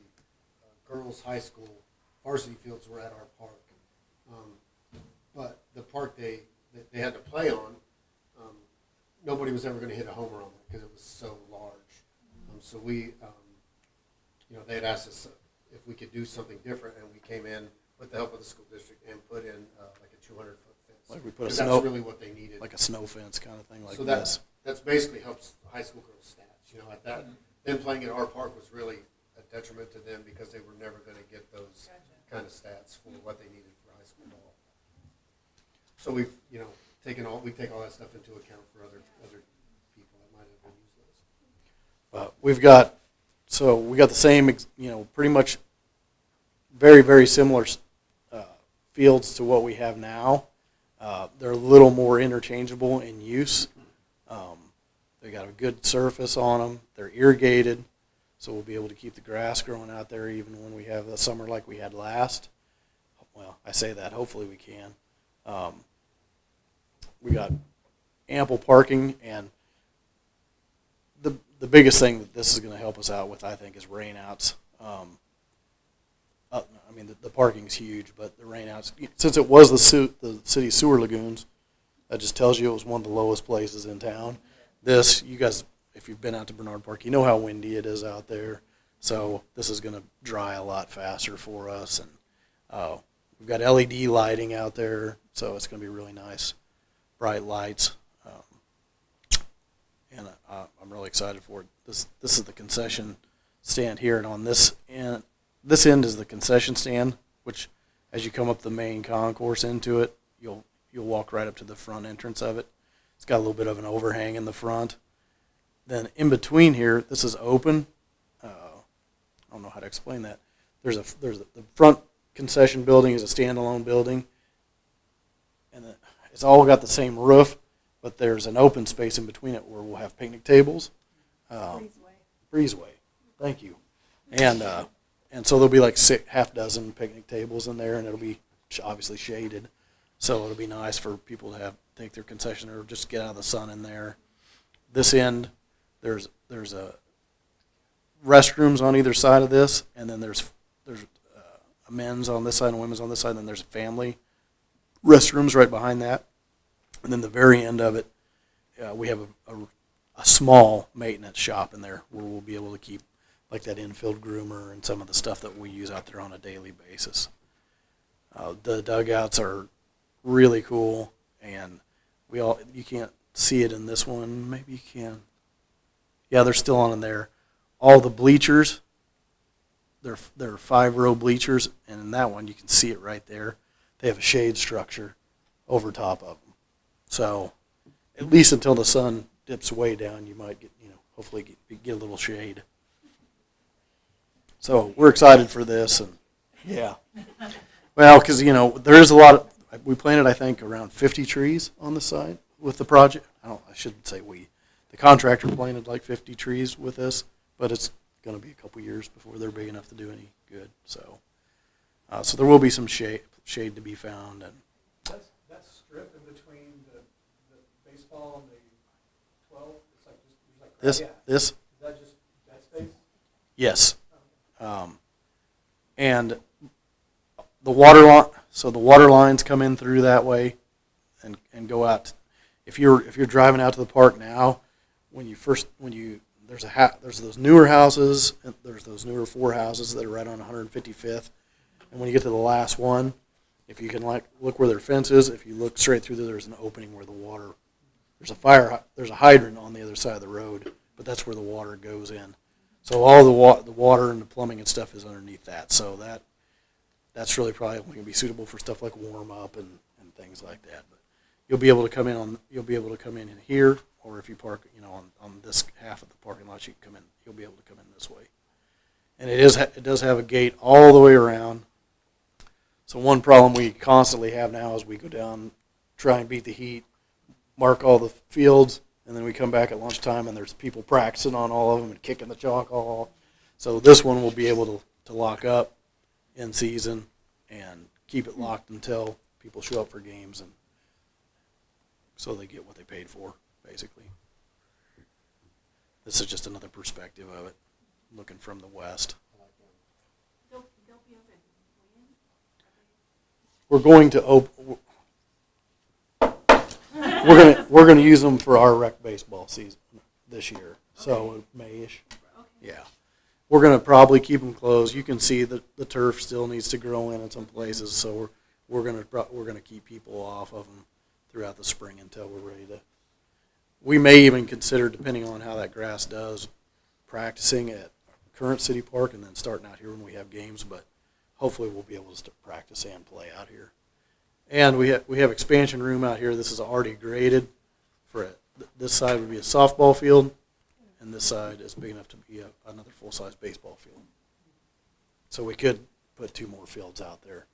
G: girls' high school varsity fields were at our park. But the park they had to play on, nobody was ever going to hit a homer on it because it was so large. So we, they had asked us if we could do something different, and we came in with the help of the school district and put in like a 200-foot fence.
H: Like we put a
G: 'Cause
H: snow,
G: that's really what they needed.
H: like a snow fence kind of thing like
G: So
H: this.
G: that's basically helps the high school girls' stats. At that, them playing at our park was really a detriment to them because they were never going to get those kind of stats for what they needed for high school ball. So we've, we take all that stuff into account for other people that might have used those.
H: We got the same, pretty much very, very similar fields to what we have now. They're a little more interchangeable in use. They got a good surface on them. They're irrigated, so we'll be able to keep the grass growing out there even when we have the summer like we had last. Well, I say that. Hopefully we can. We got ample parking, and the biggest thing that this is going to help us out with, I think, is rainouts. The parking's huge, but the rainouts, since it was the city sewer lagoons, that just tells you it was one of the lowest places in town. This, you guys, if you've been out to Bernard Park, you know how windy it is out there. So this is going to dry a lot faster for us, and we've got LED lighting out there, so it's going to be really nice, bright lights. And I'm really excited for it. This is the concession stand here, and on this end is the concession stand, which as you come up the main concourse into it, you'll walk right up to the front entrance of it. It's got a little bit of an overhang in the front. Then in between here, this is open. I don't know how to explain that. The front concession building is a standalone building, and it's all got the same roof, but there's an open space in between it where we'll have picnic tables. Breezeway. Thank you.
B: And so there'll be like half dozen picnic tables in there, and it'll be obviously shaded. So it'll be nice for people to take their concession or just get out of the sun in there. This end, there's a restrooms on either side of this, and then there's a men's on this side and a women's on this side, and then there's a family restrooms right behind that. And then the very end of it, we have a small maintenance shop in there where we'll be able to keep like that infield groomer and some of the stuff that we use out there on a daily basis. The dugouts are really cool, and you can't see it in this one. Maybe you can. Yeah, they're still on in there. All the bleachers, they're 5-row bleachers, and in that one you can see it right there. They have a shade structure over top of them. So at least until the sun dips way down, you might get, hopefully get a little shade. So we're excited for this, and yeah. Well, because, there is a lot of, we planted, I think, around 50 trees on the side with the project. I shouldn't say we. The contractor planted like 50 trees with this, but it's going to be a couple years before they're big enough to do any good. So there will be some shade to be found. And
D: That strip in between the baseball and the 12, it's like just, there's like,
B: this,
D: yeah. Is that just that space?
B: yes. And the water line, so the water lines come in through that way and go out. If you're driving out to the park now, there's those newer houses, and there's those newer 4 houses that are right on 155th. And when you get to the last one, if you can look where their fence is, if you look straight through there's an opening where there's a hydrant on the other side of the road, but that's where the water goes in. So all the water and the plumbing and stuff is underneath that. So that's really probably going to be suitable for stuff like warm up and things like that. But you'll be able to come in here, or if you park on this half of the parking lot, you'll be able to come in this way. And it does have a gate all the way around. So one problem we constantly have now is we go down, try and beat the heat, mark all the fields, and then we come back at lunchtime and there's people practicing on all of them and kicking the chalk all. So this one will be able to lock up in season and keep it locked until people show up for games, and so they get what they paid for, basically. This is just another perspective of it, looking from the west.
F: They'll be open when?
B: We're going to we're gonna use them for our rec baseball season this year. So May-ish. Yeah. We're gonna probably keep them closed. You can see that the turf still needs to grow in some places, so we're gonna keep people off of them throughout the spring until we're ready to. We may even consider, depending on how that grass does, practicing at current city park and then starting out here when we have games. But hopefully we'll be able to practice and play out here. And we have expansion room out here. This is already graded for it. This side would be a softball field, and this side is big enough to be another full-size baseball field. So we could put 2 more fields out there,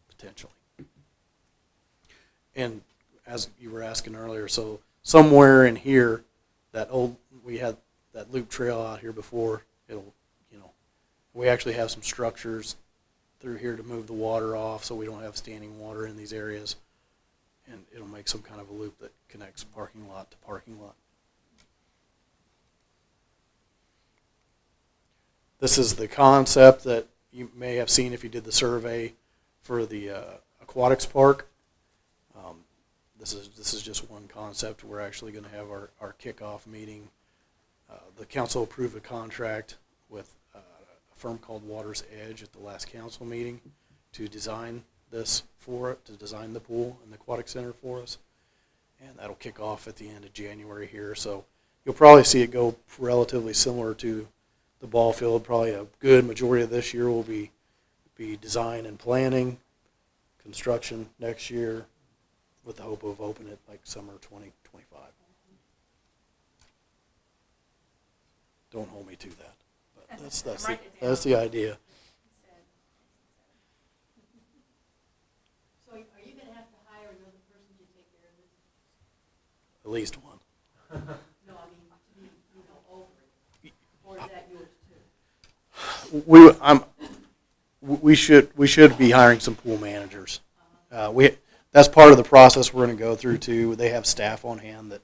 B: potentially. And as you were asking earlier, so somewhere in here, we had that loop trail out here before. We actually have some structures through here to move the water off so we don't have standing water in these areas. And it'll make some kind of a loop that connects parking lot to parking lot. This is the concept that you may have seen if you did the survey for the aquatics park. This is just one concept. We're actually going to have our kickoff meeting. The council approved a contract with a firm called Water's Edge at the last council meeting to design to design the pool and the aquatic center for us. And that'll kick off at the end of January here. So you'll probably see it go relatively similar to the ball field. Probably a good majority of this year will be design and planning, construction next year, with the hope of opening it like summer 2025. Don't hold me to that, but that's the idea.
F: So are you gonna have to hire another person to take care of this?
B: At least one.
F: No, I mean, to be, over it, or is that yours too?
B: we should be hiring some pool managers. That's part of the process we're going to go through too. They have staff on hand that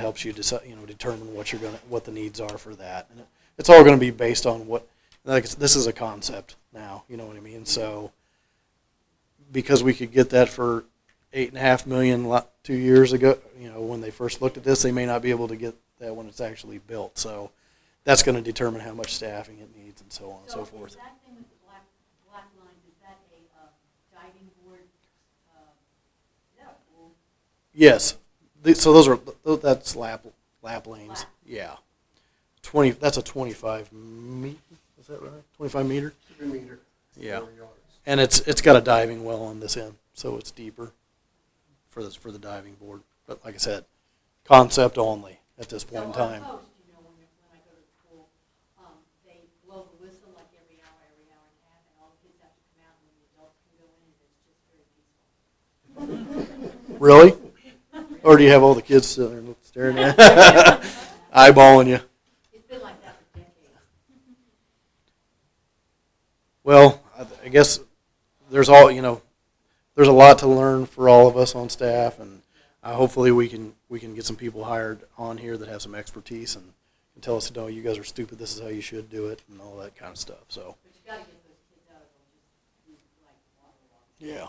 B: helps you decide, determine what the needs are for that. And it's all going to be based on this is a concept now, you know what I mean? So because we could get that for $8.5 million 2 years ago, when they first looked at this, they may not be able to get that when it's actually built. So that's going to determine how much staffing it needs and so on and so forth.
F: Is that thing with the black lines, is that a diving board, is that a pool?
B: Yes. So that's lap lanes.
F: Lap.
B: Yeah. That's a 25 meter. Is that right? 25 meter?
G: 3 meter.
B: Yeah.
G: 4 yards.
B: And it's got a diving well on this end, so it's deeper for the diving board. But like I said, concept only at this point in time.
F: So on post, when I go to the pool, they blow the whistle like every hour and a half, and all the kids have to come out, and the adults can go in, and it's just very peaceful.
B: Really? Or do you have all the kids sitting there staring at eyeballing you?
F: It's been like that for decades.
B: Well, I guess there's a lot to learn for all of us on staff, and hopefully we can get some people hired on here that have some expertise and can tell us, no, you guys are stupid, this is how you should do it, and all that kind of stuff. So
F: But you gotta get those kids out of them, just use like water.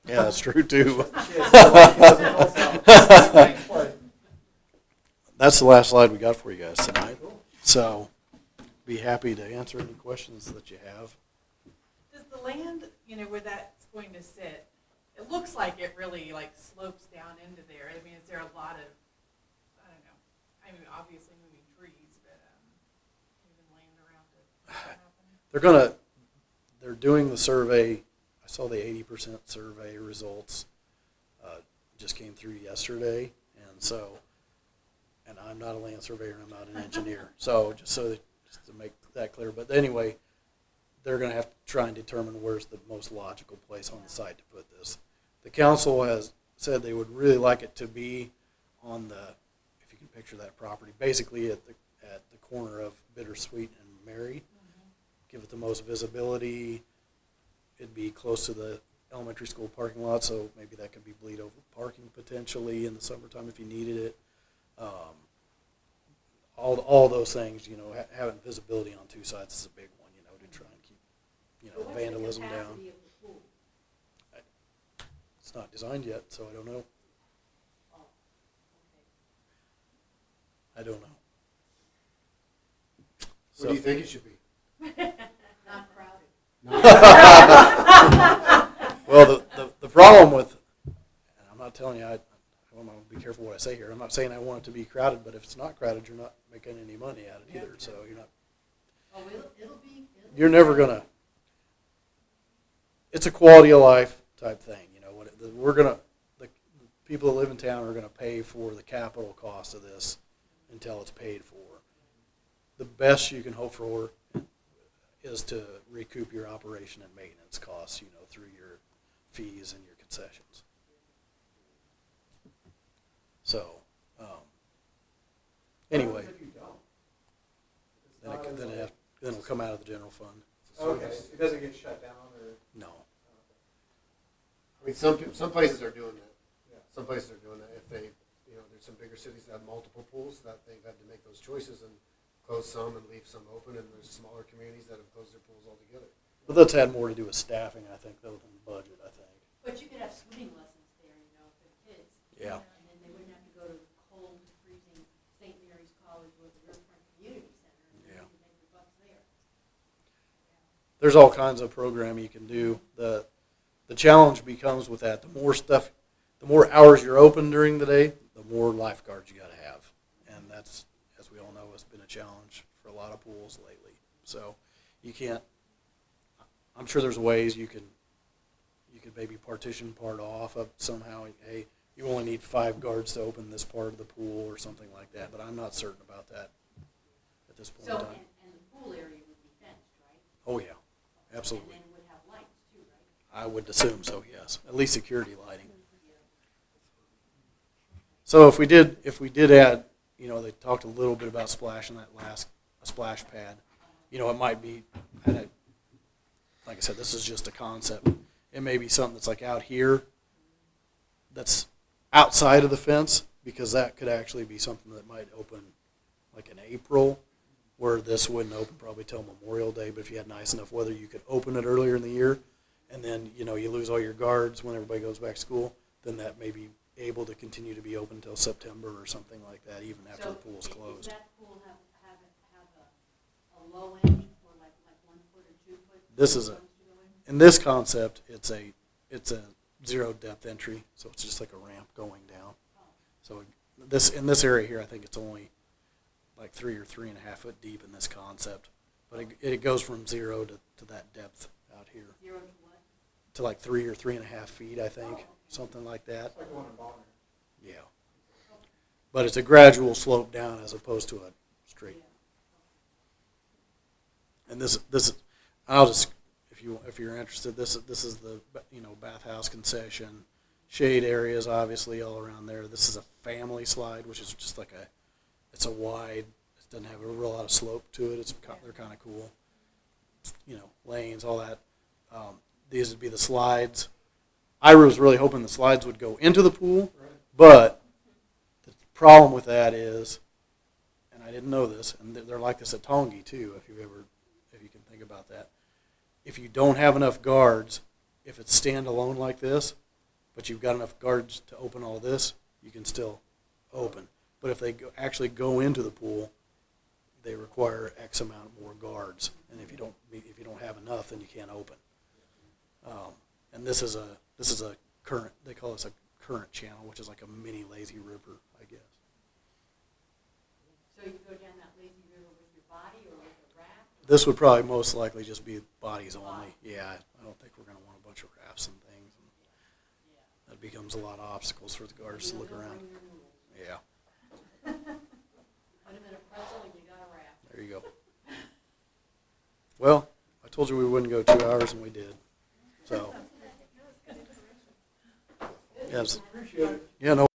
B: yeah, that's true too. That's the last slide we got for you guys tonight. So be happy to answer any questions that you have.
E: Does the land, where that's going to sit, it looks like it really slopes down into there. I mean, is there a lot of, I don't know, obviously moving trees, but even land around it?
B: They're doing the survey. I saw the 80% survey results just came through yesterday, and I'm not a land surveyor and I'm not an engineer. So just to make that clear. But anyway, they're going to have to try and determine where's the most logical place on the site to put this. The council has said they would really like it to be on if you can picture that property, basically at the corner of Bittersweet and Mary. Give it the most visibility. It'd be close to the elementary school parking lot, so maybe that could be bleed over parking potentially in the summertime if you needed it. All those things, having visibility on two sides is a big one, to try and keep, vandalism down.
F: What's the capacity of the pool?
B: It's not designed yet, so I don't know.
F: Oh, okay.
B: I don't know.
G: What do you think it should be?
F: Not crowded.
B: Well, the problem with, and I'm not telling you, I want to be careful what I say here. I'm not saying I want it to be crowded, but if it's not crowded, you're not making any money at it either. So you're not.
F: Oh, it'll be.
B: You're never gonna. It's a quality of life type thing, the people that live in town are gonna pay for the capital cost of this until it's paid for. The best you can hope for is to recoup your operation and maintenance costs, through your fees and your concessions. So, anyway,
D: What if you don't? It's
B: then
D: not as like-
B: it'll come out of the general fund.
D: Okay, it doesn't get shut down or?
B: No.
G: I mean, some places are doing that.
D: Yeah.
G: Some places are doing that. If they, there's some bigger cities that have multiple pools that they've had to make those choices and close some and leave some open, and there's smaller communities that have closed their pools altogether.
B: But that's had more to do with staffing, I think, though, than budget, I think.
F: But you could have swimming lessons there, for the kids.
B: Yeah.
F: And then they wouldn't have to go to the cold, freezing St. Mary's College or the Riverfront Community Center, and
B: Yeah.
F: you can make your bucks there.
B: There's all kinds of programming you can do. The challenge becomes with that, the more hours you're open during the day, the more lifeguards you got to have. And that's, as we all know, has been a challenge for a lot of pools lately. So you can't, I'm sure there's ways you could maybe partition part off of somehow. Hey, you only need 5 guards to open this part of the pool or something like that. But I'm not certain about that at this point
F: So,
B: in
F: and,
B: time.
F: and the pool area would be fenced, right?
B: Oh, yeah, absolutely.
F: And then it would have lights too, right?
B: I would assume so, yes. At least security lighting. So if we did add, they talked a little bit about splashing that last splash pad.
H: you know, it might be, and like I said, this is just a concept. It may be something that's like out here that's outside of the fence, because that could actually be something that might open like in April, where this wouldn't open probably till Memorial Day, but if you had nice enough weather, you could open it earlier in the year, and then, you know, you lose all your guards when everybody goes back to school, then that may be able to continue to be open until September or something like that, even after the pool's
F: Does
H: closed.
F: that pool have a low end, or like 1 foot or 2 foot?
H: This is a,
F: rooms to go in?
H: in this concept, it's a zero depth entry, so it's just like a ramp going down. So this, in this area here, I think it's only like 3 or 3.5 foot deep in this concept, but it goes from 0 to that depth out here
F: 0 to what?
H: to like 3 or 3.5 feet, I think, something like that.
D: It's like one in Bonner.
H: Yeah, but it's a gradual slope down as opposed to a straight. And this is, I'll just, if you're interested, this is the, you know, bathhouse concession, shade areas obviously all around there. This is a family slide, which is just like it's a wide, it doesn't have a real lot of slope to it. They're kind of cool, you know, lanes, all that. These would be the slides. I was really hoping the slides would go into the pool, but the problem with that is, and I didn't know this, and they're like this at Tongi too, if you can think about that. If you don't have enough guards, if it's standalone like this, but you've got enough guards to open all this, you can still open. But if they actually go into the pool, they require X amount more guards, and if you don't have enough, then you can't open. And this is a current. They call this a current channel, which is like a mini lazy river, I guess.
F: So you go down that lazy river with your body or with a raft?
H: This would probably most likely just be bodies only. Yeah, I don't think we're going to want a bunch of rafts and things. And that becomes a lot of obstacles for the guards to look around. Yeah,
F: Put them in a pretzel and you got a raft.
H: there you go. Well, I told you we wouldn't go 2 hours, and we did. So, yes,
D: Appreciate it.
H: yeah, no.